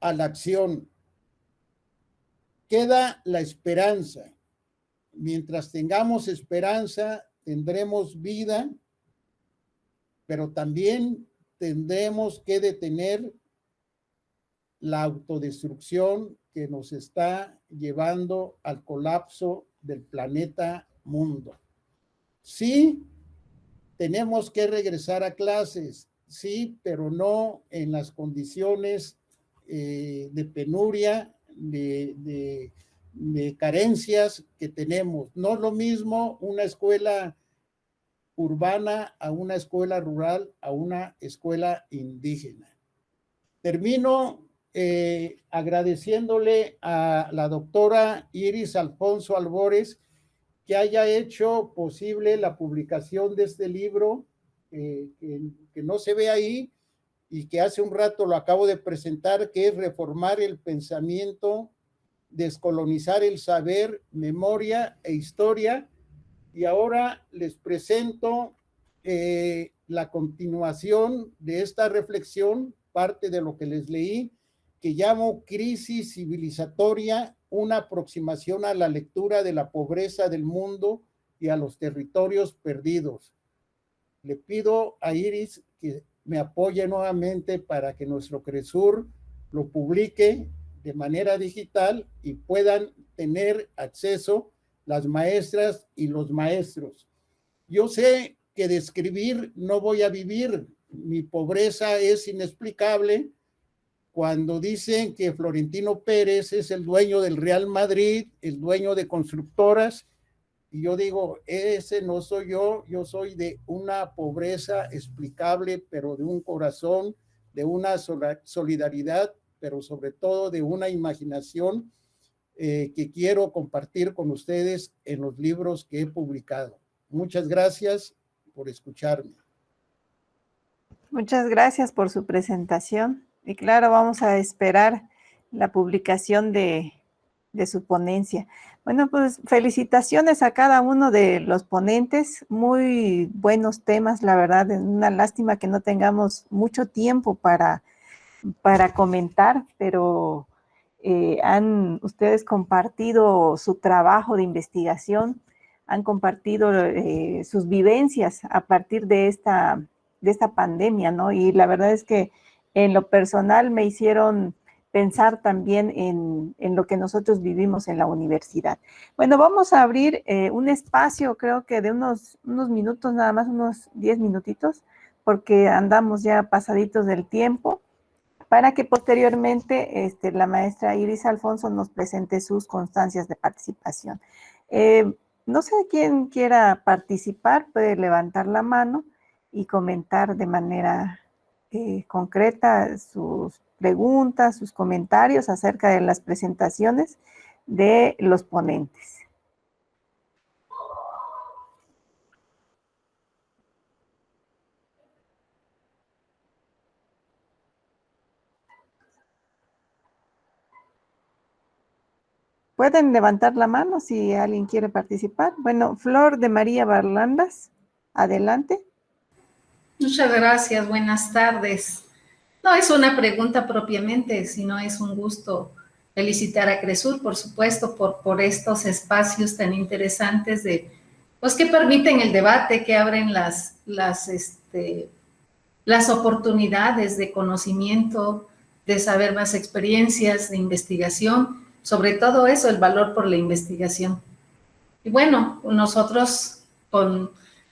[SPEAKER 6] a la acción. Queda la esperanza. Mientras tengamos esperanza, tendremos vida, pero también tendremos que detener la autodestrucción que nos está llevando al colapso del planeta mundo. Sí, tenemos que regresar a clases, sí, pero no en las condiciones de penuria, de carencias que tenemos. No es lo mismo una escuela urbana a una escuela rural, a una escuela indígena. Termino agradeciéndole a la doctora Iris Alfonso Albores que haya hecho posible la publicación de este libro, que no se ve ahí y que hace un rato lo acabo de presentar, que es Reformar el Pensamiento, Descolonizar el Saber, Memoria e Historia. Y ahora les presento la continuación de esta reflexión, parte de lo que les leí, que llamo Crisis Civilizatoria, una aproximación a la lectura de la pobreza del mundo y a los territorios perdidos. Le pido a Iris que me apoye nuevamente para que nuestro CRESUR lo publique de manera digital y puedan tener acceso las maestras y los maestros. Yo sé que de escribir no voy a vivir, mi pobreza es inexplicable. Cuando dicen que Florentino Pérez es el dueño del Real Madrid, el dueño de constructoras, y yo digo, ese no soy yo soy de una pobreza explicable, pero de un corazón, de una solidaridad, pero sobre todo de una imaginación que quiero compartir con ustedes en los libros que he publicado. Muchas gracias por escucharme.
[SPEAKER 1] Muchas gracias por su presentación. Y claro, vamos a esperar la publicación de su ponencia. Bueno, pues felicitaciones a cada uno de los ponentes. Muy buenos temas, la verdad. Una lástima que no tengamos mucho tiempo para comentar, pero han ustedes compartido su trabajo de investigación, han compartido sus vivencias a partir de esta pandemia, ¿no? Y la verdad es que en lo personal me hicieron pensar también en lo que nosotros vivimos en la universidad. Bueno, vamos a abrir un espacio, creo que de unos minutos nada más, unos 10 minutitos, porque andamos ya pasaditos del tiempo, para que posteriormente la maestra Iris Alfonso nos presente sus constancias de participación. No sé quién quiera participar, puede levantar la mano y comentar de manera concreta sus preguntas, sus comentarios acerca de las presentaciones de los ponentes. Pueden levantar la mano si alguien quiere participar. Bueno, Flor de María Barlandas, adelante.
[SPEAKER 7] Muchas gracias, buenas tardes. No es una pregunta propiamente, sino es un gusto felicitar a Cresur, por supuesto, por estos espacios tan interesantes pues que permiten el debate, que abren las oportunidades de conocimiento, de saber más experiencias, de investigación, sobre todo eso, el valor por la investigación. Y bueno, nosotros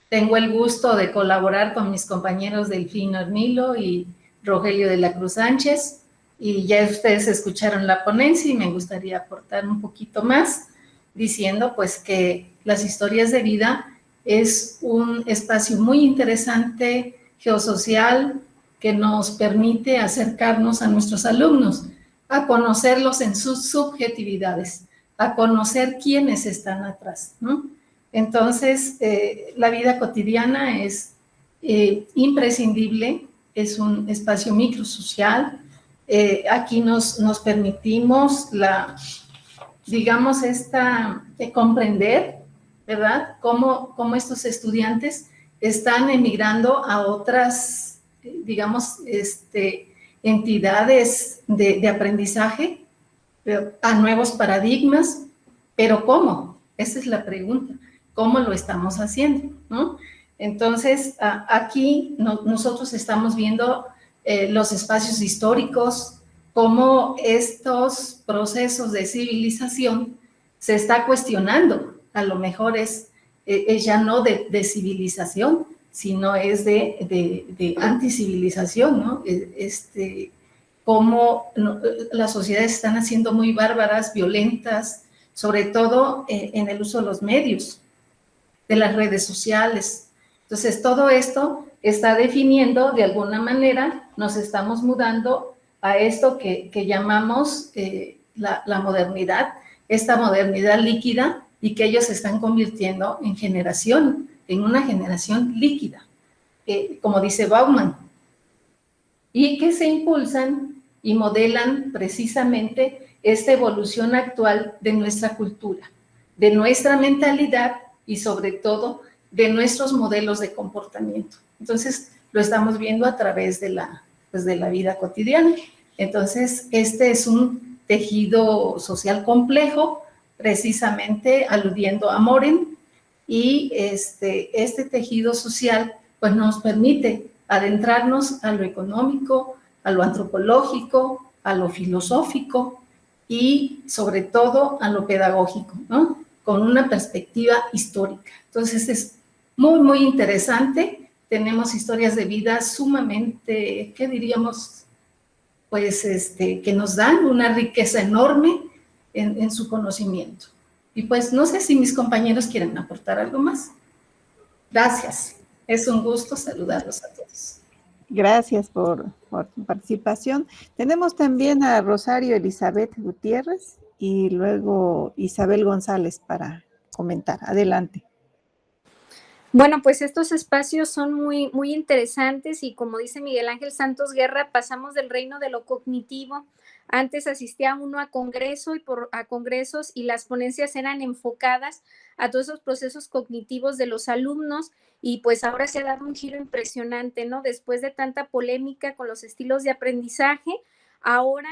[SPEAKER 7] tengo el gusto de colaborar con mis compañeros Delfín Hornilo y Rogelio de la Cruz Sánchez, y ya ustedes escucharon la ponencia y me gustaría aportar un poquito más, diciendo pues que las historias de vida es un espacio muy interesante, geosocial, que nos permite acercarnos a nuestros alumnos, a conocerlos en sus subjetividades, a conocer quiénes están atrás, ¿no? Entonces, la vida cotidiana es imprescindible, es un espacio microsocial. Aquí nos permitimos comprender, ¿verdad?, cómo estos estudiantes están emigrando a otras, digamos, entidades de aprendizaje, a nuevos paradigmas, pero ¿cómo? Esa es la pregunta. ¿Cómo lo estamos haciendo, ¿no? Entonces, aquí nosotros estamos viendo los espacios históricos, cómo estos procesos de civilización se está cuestionando. A lo mejor es ya no de civilización, sino es de anticivilización, ¿no? Cómo las sociedades están haciendo muy bárbaras, violentas, sobre todo en el uso de los medios, de las redes sociales. Entonces, todo esto está definiendo, de alguna manera, nos estamos mudando a esto que llamamos la modernidad, esta modernidad líquida, y que ellos se están convirtiendo en una generación líquida, como dice Bauman, y que se impulsan y modelan precisamente esta evolución actual de nuestra cultura, de nuestra mentalidad y sobre todo de nuestros modelos de comportamiento. Entonces, lo estamos viendo a través de la vida cotidiana. Entonces, este es un tejido social complejo, precisamente aludiendo a Moren, y este tejido social pues nos permite adentrarnos a lo económico, a lo antropológico, a lo filosófico y sobre todo a lo pedagógico, ¿no? Con una perspectiva histórica. Entonces es muy, muy interesante. Tenemos historias de vida sumamente, ¿qué diríamos? Pues que nos dan una riqueza enorme en su conocimiento. Y pues no sé si mis compañeros quieren aportar algo más. Gracias. Es un gusto saludarlos a todos.
[SPEAKER 1] Gracias por tu participación. Tenemos también a Rosario Elizabeth Gutiérrez y luego Isabel González para comentar. Adelante.
[SPEAKER 8] Bueno, pues estos espacios son muy, muy interesantes y como dice Miguel Ángel Santos Guerra, pasamos del reino de lo cognitivo. Antes asistía uno a congresos y las ponencias eran enfocadas a todos esos procesos cognitivos de los alumnos y pues ahora se ha dado un giro impresionante, ¿no? Después de tanta polémica con los estilos de aprendizaje, ahora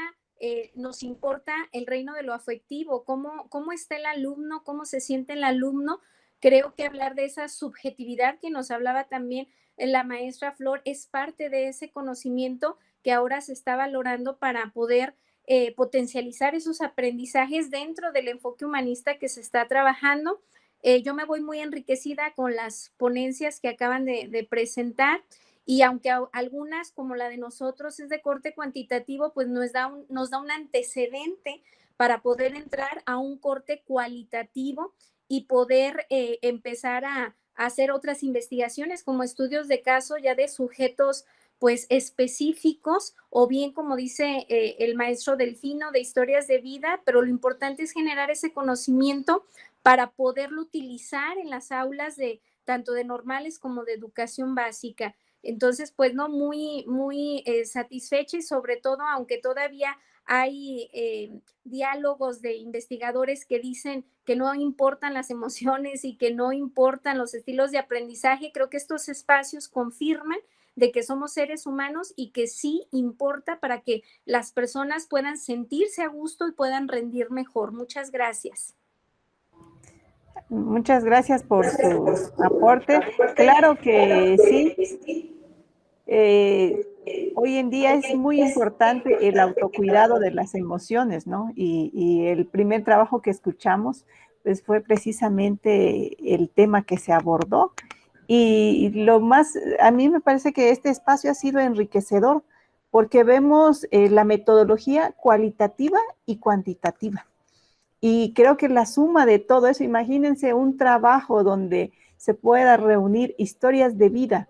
[SPEAKER 8] nos importa el reino de lo afectivo, cómo está el alumno, cómo se siente el alumno. Creo que hablar de esa subjetividad que nos hablaba también la maestra Flor es parte de ese conocimiento que ahora se está valorando para poder potencializar esos aprendizajes dentro del enfoque humanista que se está trabajando. Yo me voy muy enriquecida con las ponencias que acaban de presentar y aunque algunas, como la de nosotros, es de corte cuantitativo, pues nos da un antecedente para poder entrar a un corte cualitativo y poder empezar a hacer otras investigaciones como estudios de caso ya de sujetos pues específicos o bien como dice el maestro Delfino de historias de vida, pero lo importante es generar ese conocimiento para poderlo utilizar en las aulas de tanto de normales como de educación básica. Entonces, pues no, muy, muy satisfecha y sobre todo, aunque todavía hay diálogos de investigadores que dicen que no importan las emociones y que no importan los estilos de aprendizaje, creo que estos espacios confirman de que somos seres humanos y que sí importa para que las personas puedan sentirse a gusto y puedan rendir mejor. Muchas gracias.
[SPEAKER 1] Muchas gracias por su aporte. Claro que sí. Hoy en día es muy importante el autocuidado de las emociones, ¿no? Y el primer trabajo que escuchamos, pues fue precisamente el tema que se abordó. Y lo más, a mí me parece que este espacio ha sido enriquecedor porque vemos la metodología cualitativa y cuantitativa. Y creo que la suma de todo eso, imagínense un trabajo donde se pueda reunir historias de vida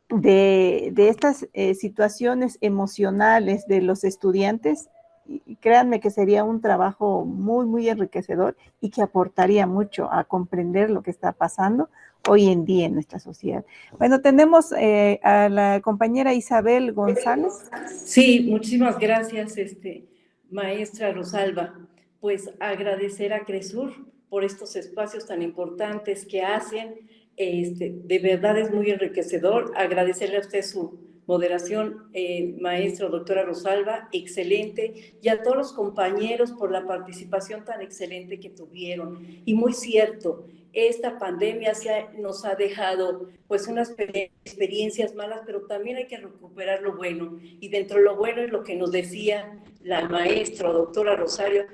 [SPEAKER 1] de estas situaciones emocionales de los estudiantes, y créanme que sería un trabajo muy, muy enriquecedor y que aportaría mucho a comprender lo que está pasando hoy en día en nuestra sociedad. Bueno, tenemos a la compañera Isabel González.
[SPEAKER 9] Sí, muchísimas gracias, maestra Rosalba. Pues agradecer a CRESUR por estos espacios tan importantes que hacen. De verdad es muy enriquecedor. Agradecerle a usted su moderación, maestra doctora Rosalba, excelente, y a todos los compañeros por la participación tan excelente que tuvieron. Y muy cierto, esta pandemia nos ha dejado pues unas experiencias malas, pero también hay que recuperar lo bueno. Y dentro de lo bueno es lo que nos decía la maestra doctora Rosario,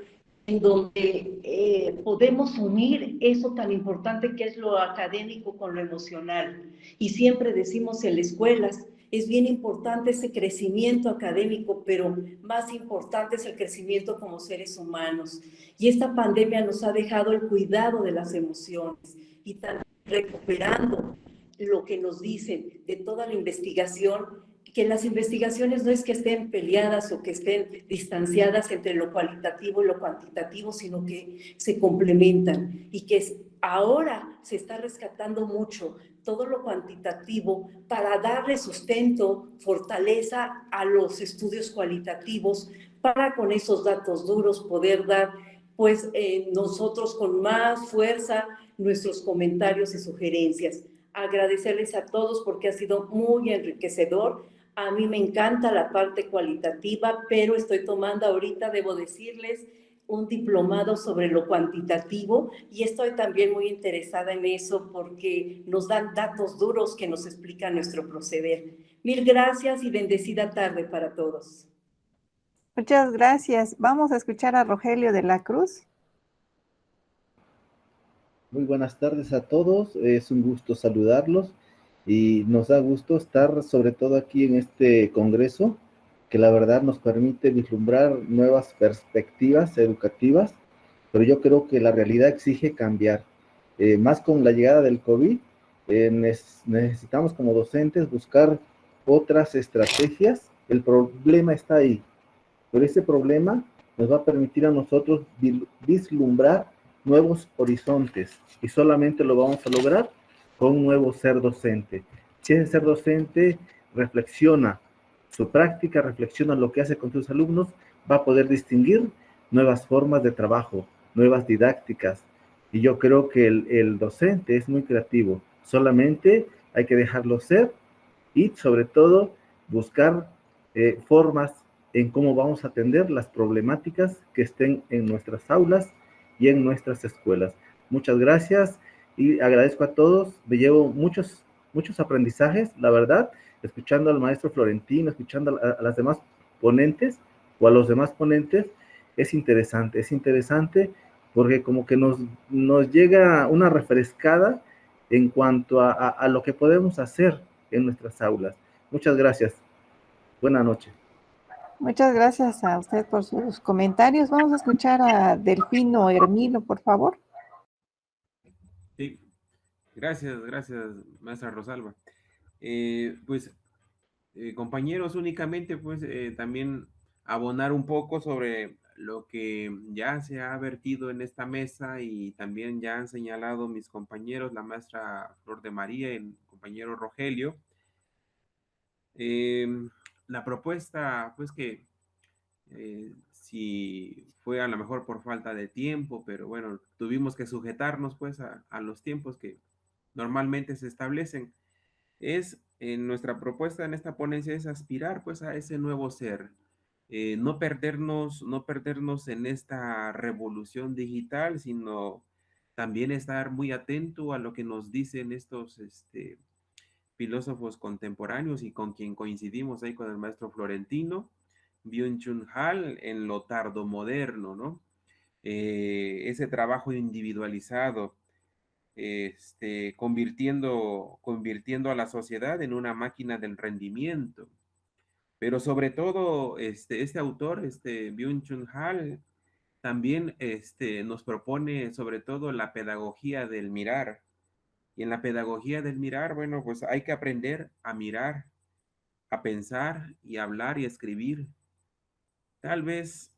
[SPEAKER 9] en donde podemos unir eso tan importante que es lo académico con lo emocional. Y siempre decimos en las escuelas, es bien importante ese crecimiento académico, pero más importante es el crecimiento como seres humanos. Y esta pandemia nos ha dejado el cuidado de las emociones y también recuperando lo que nos dicen de toda la investigación, que las investigaciones no es que estén peleadas o que estén distanciadas entre lo cualitativo y lo cuantitativo, sino que se complementan y que ahora se está rescatando mucho todo lo cuantitativo para darle sustento, fortaleza a los estudios cualitativos, para con esos datos duros poder dar pues nosotros con más fuerza nuestros comentarios y sugerencias. Agradecerles a todos porque ha sido muy enriquecedor. A mí me encanta la parte cualitativa, pero estoy tomando ahorita, debo decirles, un diplomado sobre lo cuantitativo y estoy también muy interesada en eso porque nos dan datos duros que nos explican nuestro proceder. Mil gracias y bendecida tarde para todos.
[SPEAKER 1] Muchas gracias. Vamos a escuchar a Rogelio de la Cruz.
[SPEAKER 10] Muy buenas tardes a todos, es un gusto saludarlos y nos da gusto estar sobre todo aquí en este congreso que la verdad nos permite vislumbrar nuevas perspectivas educativas, pero yo creo que la realidad exige cambiar. Más con la llegada del COVID, necesitamos como docentes buscar otras estrategias. El problema está ahí, pero ese problema nos va a permitir a nosotros vislumbrar nuevos horizontes y solamente lo vamos a lograr con un nuevo ser docente. Si ese ser docente reflexiona su práctica, reflexiona lo que hace con sus alumnos, va a poder distinguir nuevas formas de trabajo, nuevas didácticas. Y yo creo que el docente es muy creativo, solamente hay que dejarlo ser y sobre todo buscar formas en cómo vamos a atender las problemáticas que estén en nuestras aulas y en nuestras escuelas. Muchas gracias y agradezco a todos. Me llevo muchos aprendizajes, la verdad, escuchando al maestro Florentino, escuchando a las demás ponentes o a los demás ponentes. Es interesante porque como que nos llega una refrescada en cuanto a lo que podemos hacer en nuestras aulas. Muchas gracias. Buenas noches.
[SPEAKER 1] Muchas gracias a usted por sus comentarios. Vamos a escuchar a Delfino Hermilo, por favor.
[SPEAKER 5] Sí, gracias, maestra Rosalba. Compañeros, únicamente pues también abonar un poco sobre lo que ya se ha vertido en esta mesa y también ya han señalado mis compañeros, la maestra Flor de María y el compañero Rogelio. La propuesta, pues que si fue a lo mejor por falta de tiempo, pero bueno, tuvimos que sujetarnos pues a los tiempos que normalmente se establecen, es en nuestra propuesta en esta ponencia es aspirar pues a ese nuevo ser, no perdernos en esta revolución digital, sino también estar muy atento a lo que nos dicen estos filósofos contemporáneos y con quien coincidimos ahí con el maestro Florentino, Byung-Chul Han, en lo tardomoderno, ¿no? Ese trabajo individualizado, convirtiendo a la sociedad en una máquina del rendimiento. Pero sobre todo, este autor, Byung-Chul Han, también nos propone sobre todo la pedagogía del mirar. Y en la pedagogía del mirar, bueno, pues hay que aprender a mirar, a pensar y hablar y escribir. Tal vez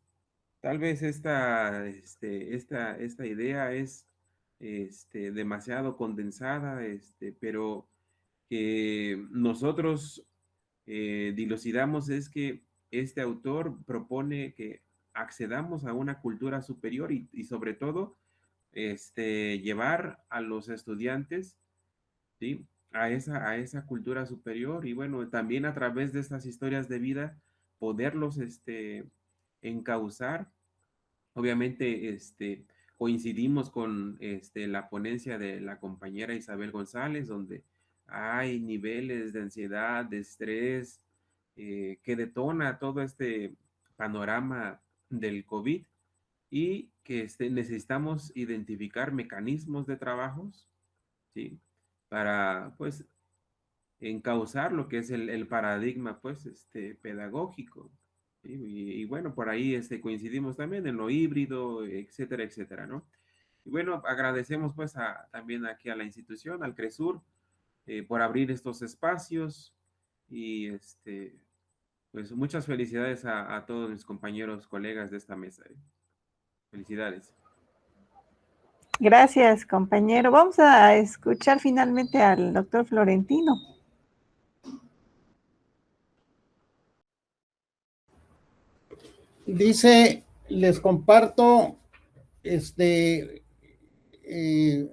[SPEAKER 5] esta idea es demasiado condensada, pero que nosotros dilucidamos es que este autor propone que accedamos a una cultura superior y sobre todo llevar a los estudiantes, ¿sí?, a esa cultura superior, y bueno, también a través de estas historias de vida poderlos encauzar. Obviamente coincidimos con la ponencia de la compañera Isabel González, donde hay niveles de ansiedad, de estrés, que detona todo este panorama del COVID, y que necesitamos identificar mecanismos de trabajos, ¿sí?, para pues encauzar lo que es el paradigma pues pedagógico, ¿sí? Y bueno, por ahí coincidimos también en lo híbrido, etcétera, etcétera, ¿no? Y bueno, agradecemos pues también aquí a la institución, al CRESUR, por abrir estos espacios, y pues muchas felicidades a todos mis compañeros, colegas de esta mesa. Felicidades.
[SPEAKER 1] Gracias, compañero. Vamos a escuchar finalmente al doctor Florentino.
[SPEAKER 6] Dice, les comparto,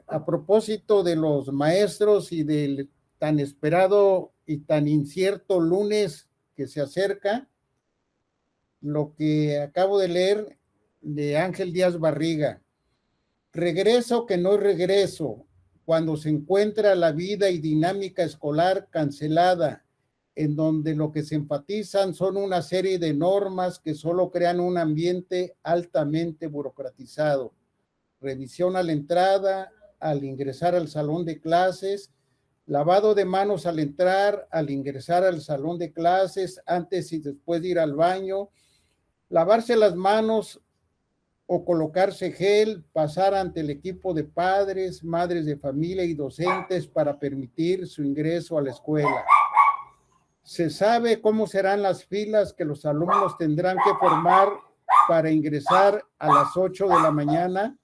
[SPEAKER 6] a propósito de los maestros y del tan esperado y tan incierto lunes que se acerca, lo que acabo de leer de Ángel Díaz Barriga. Regreso que no regreso, cuando se encuentra la vida y dinámica escolar cancelada, en donde lo que se enfatizan son una serie de normas que solo crean un ambiente altamente burocratizado. Revisión a la entrada, al ingresar al salón de clases, lavado de manos al entrar, al ingresar al salón de clases, antes y después de ir al baño, lavarse las manos o colocarse gel, pasar ante el equipo de padres, madres de familia y docentes para permitir su ingreso a la escuela. Se sabe cómo serán las filas que los alumnos tendrán que formar para ingresar a las 8 de la mañana.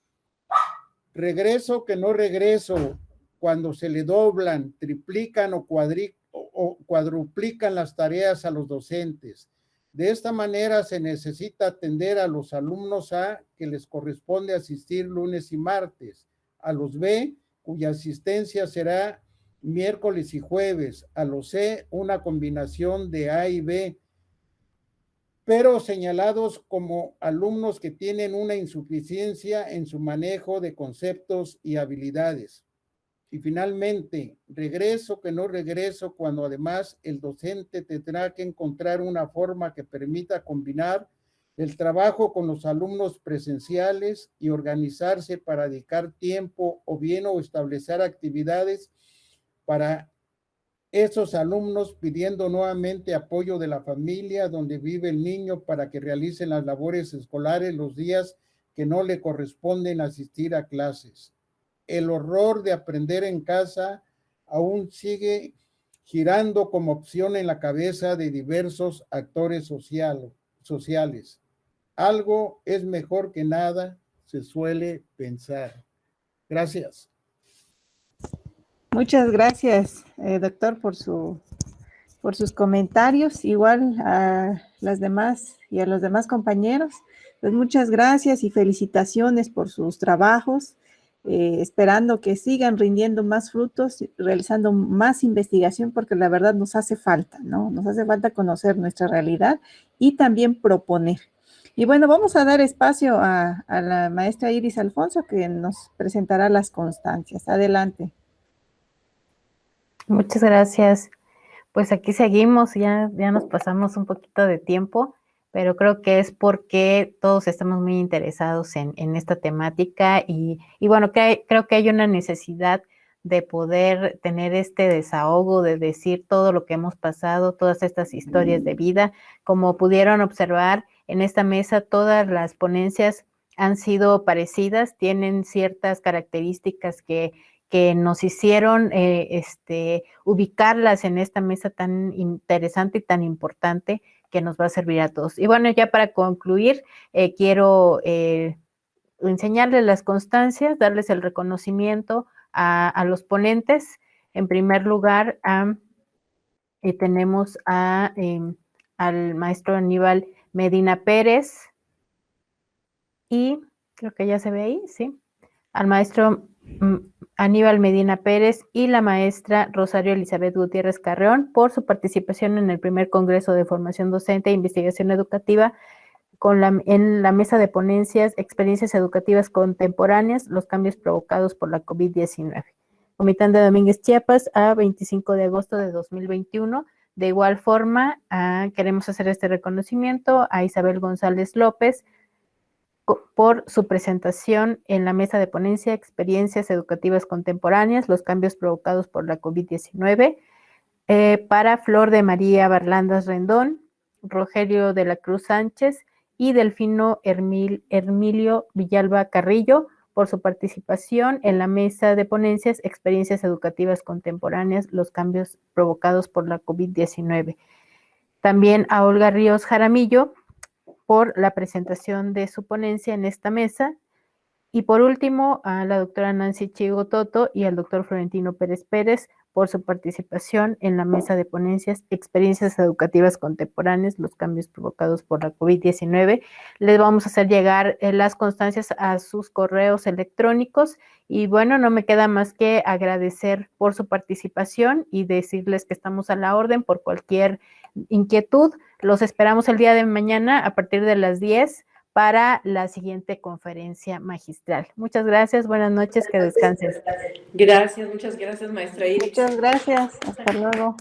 [SPEAKER 6] Regreso que no regreso, cuando se le doblan, triplican o cuadruplican las tareas a los docentes. De esta manera se necesita atender a los alumnos A, que les corresponde asistir lunes y martes, a los B, cuya asistencia será miércoles y jueves, a los C, una combinación de A y B, pero señalados como alumnos que tienen una insuficiencia en su manejo de conceptos y habilidades. Y finalmente, regreso que no regreso, cuando además el docente tendrá que encontrar una forma que permita combinar el trabajo con los alumnos presenciales y organizarse para dedicar tiempo o establecer actividades para esos alumnos, pidiendo nuevamente apoyo de la familia donde vive el niño para que realicen las labores escolares los días que no le corresponden asistir a clases. El horror de aprender en casa aún sigue girando como opción en la cabeza de diversos actores sociales. Algo es mejor que nada, se suele pensar. Gracias.
[SPEAKER 1] Muchas gracias, doctor, por sus comentarios. Igual a las demás y a los demás compañeros, pues muchas gracias y felicitaciones por sus trabajos. esperando que sigan rindiendo más frutos, realizando más investigación, porque la verdad nos hace falta, ¿no? Nos hace falta conocer nuestra realidad y también proponer. Y bueno, vamos a dar espacio a la maestra Iris Alfonso, que nos presentará las constancias. Adelante.
[SPEAKER 11] Muchas gracias. Pues aquí seguimos, ya nos pasamos un poquito de tiempo, pero creo que es porque todos estamos muy interesados en esta temática y bueno, creo que hay una necesidad de poder tener este desahogo, de decir todo lo que hemos pasado, todas estas historias de vida. Como pudieron observar en esta mesa, todas las ponencias han sido parecidas, tienen ciertas características que nos hicieron ubicarlas en esta mesa tan interesante y tan importante que nos va a servir a todos. Y bueno, ya para concluir, quiero enseñarles las constancias, darles el reconocimiento a los ponentes. En primer lugar, tenemos al maestro Aníbal Medina Pérez y creo que ya se ve ahí, sí, al maestro Aníbal Medina Pérez y la maestra Rosario Elizabeth Gutiérrez Carreón por su participación en el primer Congreso de Formación Docente e Investigación Educativa en la mesa de ponencias Experiencias Educativas Contemporáneas, los cambios provocados por la COVID-19. Comitán de Domínguez, Chiapas, a 25 de agosto de 2021. De igual forma, queremos hacer este reconocimiento a Isabel González López por su presentación en la mesa de ponencia Experiencias Educativas Contemporáneas, los cambios provocados por la COVID-19, para Flor de María Barlandas Rendón, Rogelio de la Cruz Sánchez y Delfino Hermilio Villalba Carrillo, por su participación en la mesa de ponencias Experiencias Educativas Contemporáneas, los cambios provocados por la COVID-19. También a Olga Ríos Jaramillo, por la presentación de su ponencia en esta mesa. Y por último, a la doctora Nancy Chigo Toto y al doctor Florentino Pérez Pérez por su participación en la mesa de ponencias Experiencias Educativas Contemporáneas, los cambios provocados por la COVID-19. Les vamos a hacer llegar las constancias a sus correos electrónicos y bueno, no me queda más que agradecer por su participación y decirles que estamos a la orden por cualquier inquietud. Los esperamos el día de mañana a partir de las 10 para la siguiente conferencia magistral. Muchas gracias, buenas noches, que descanses.
[SPEAKER 9] Gracias, muchas gracias, maestra Iris.
[SPEAKER 1] Muchas gracias, hasta luego.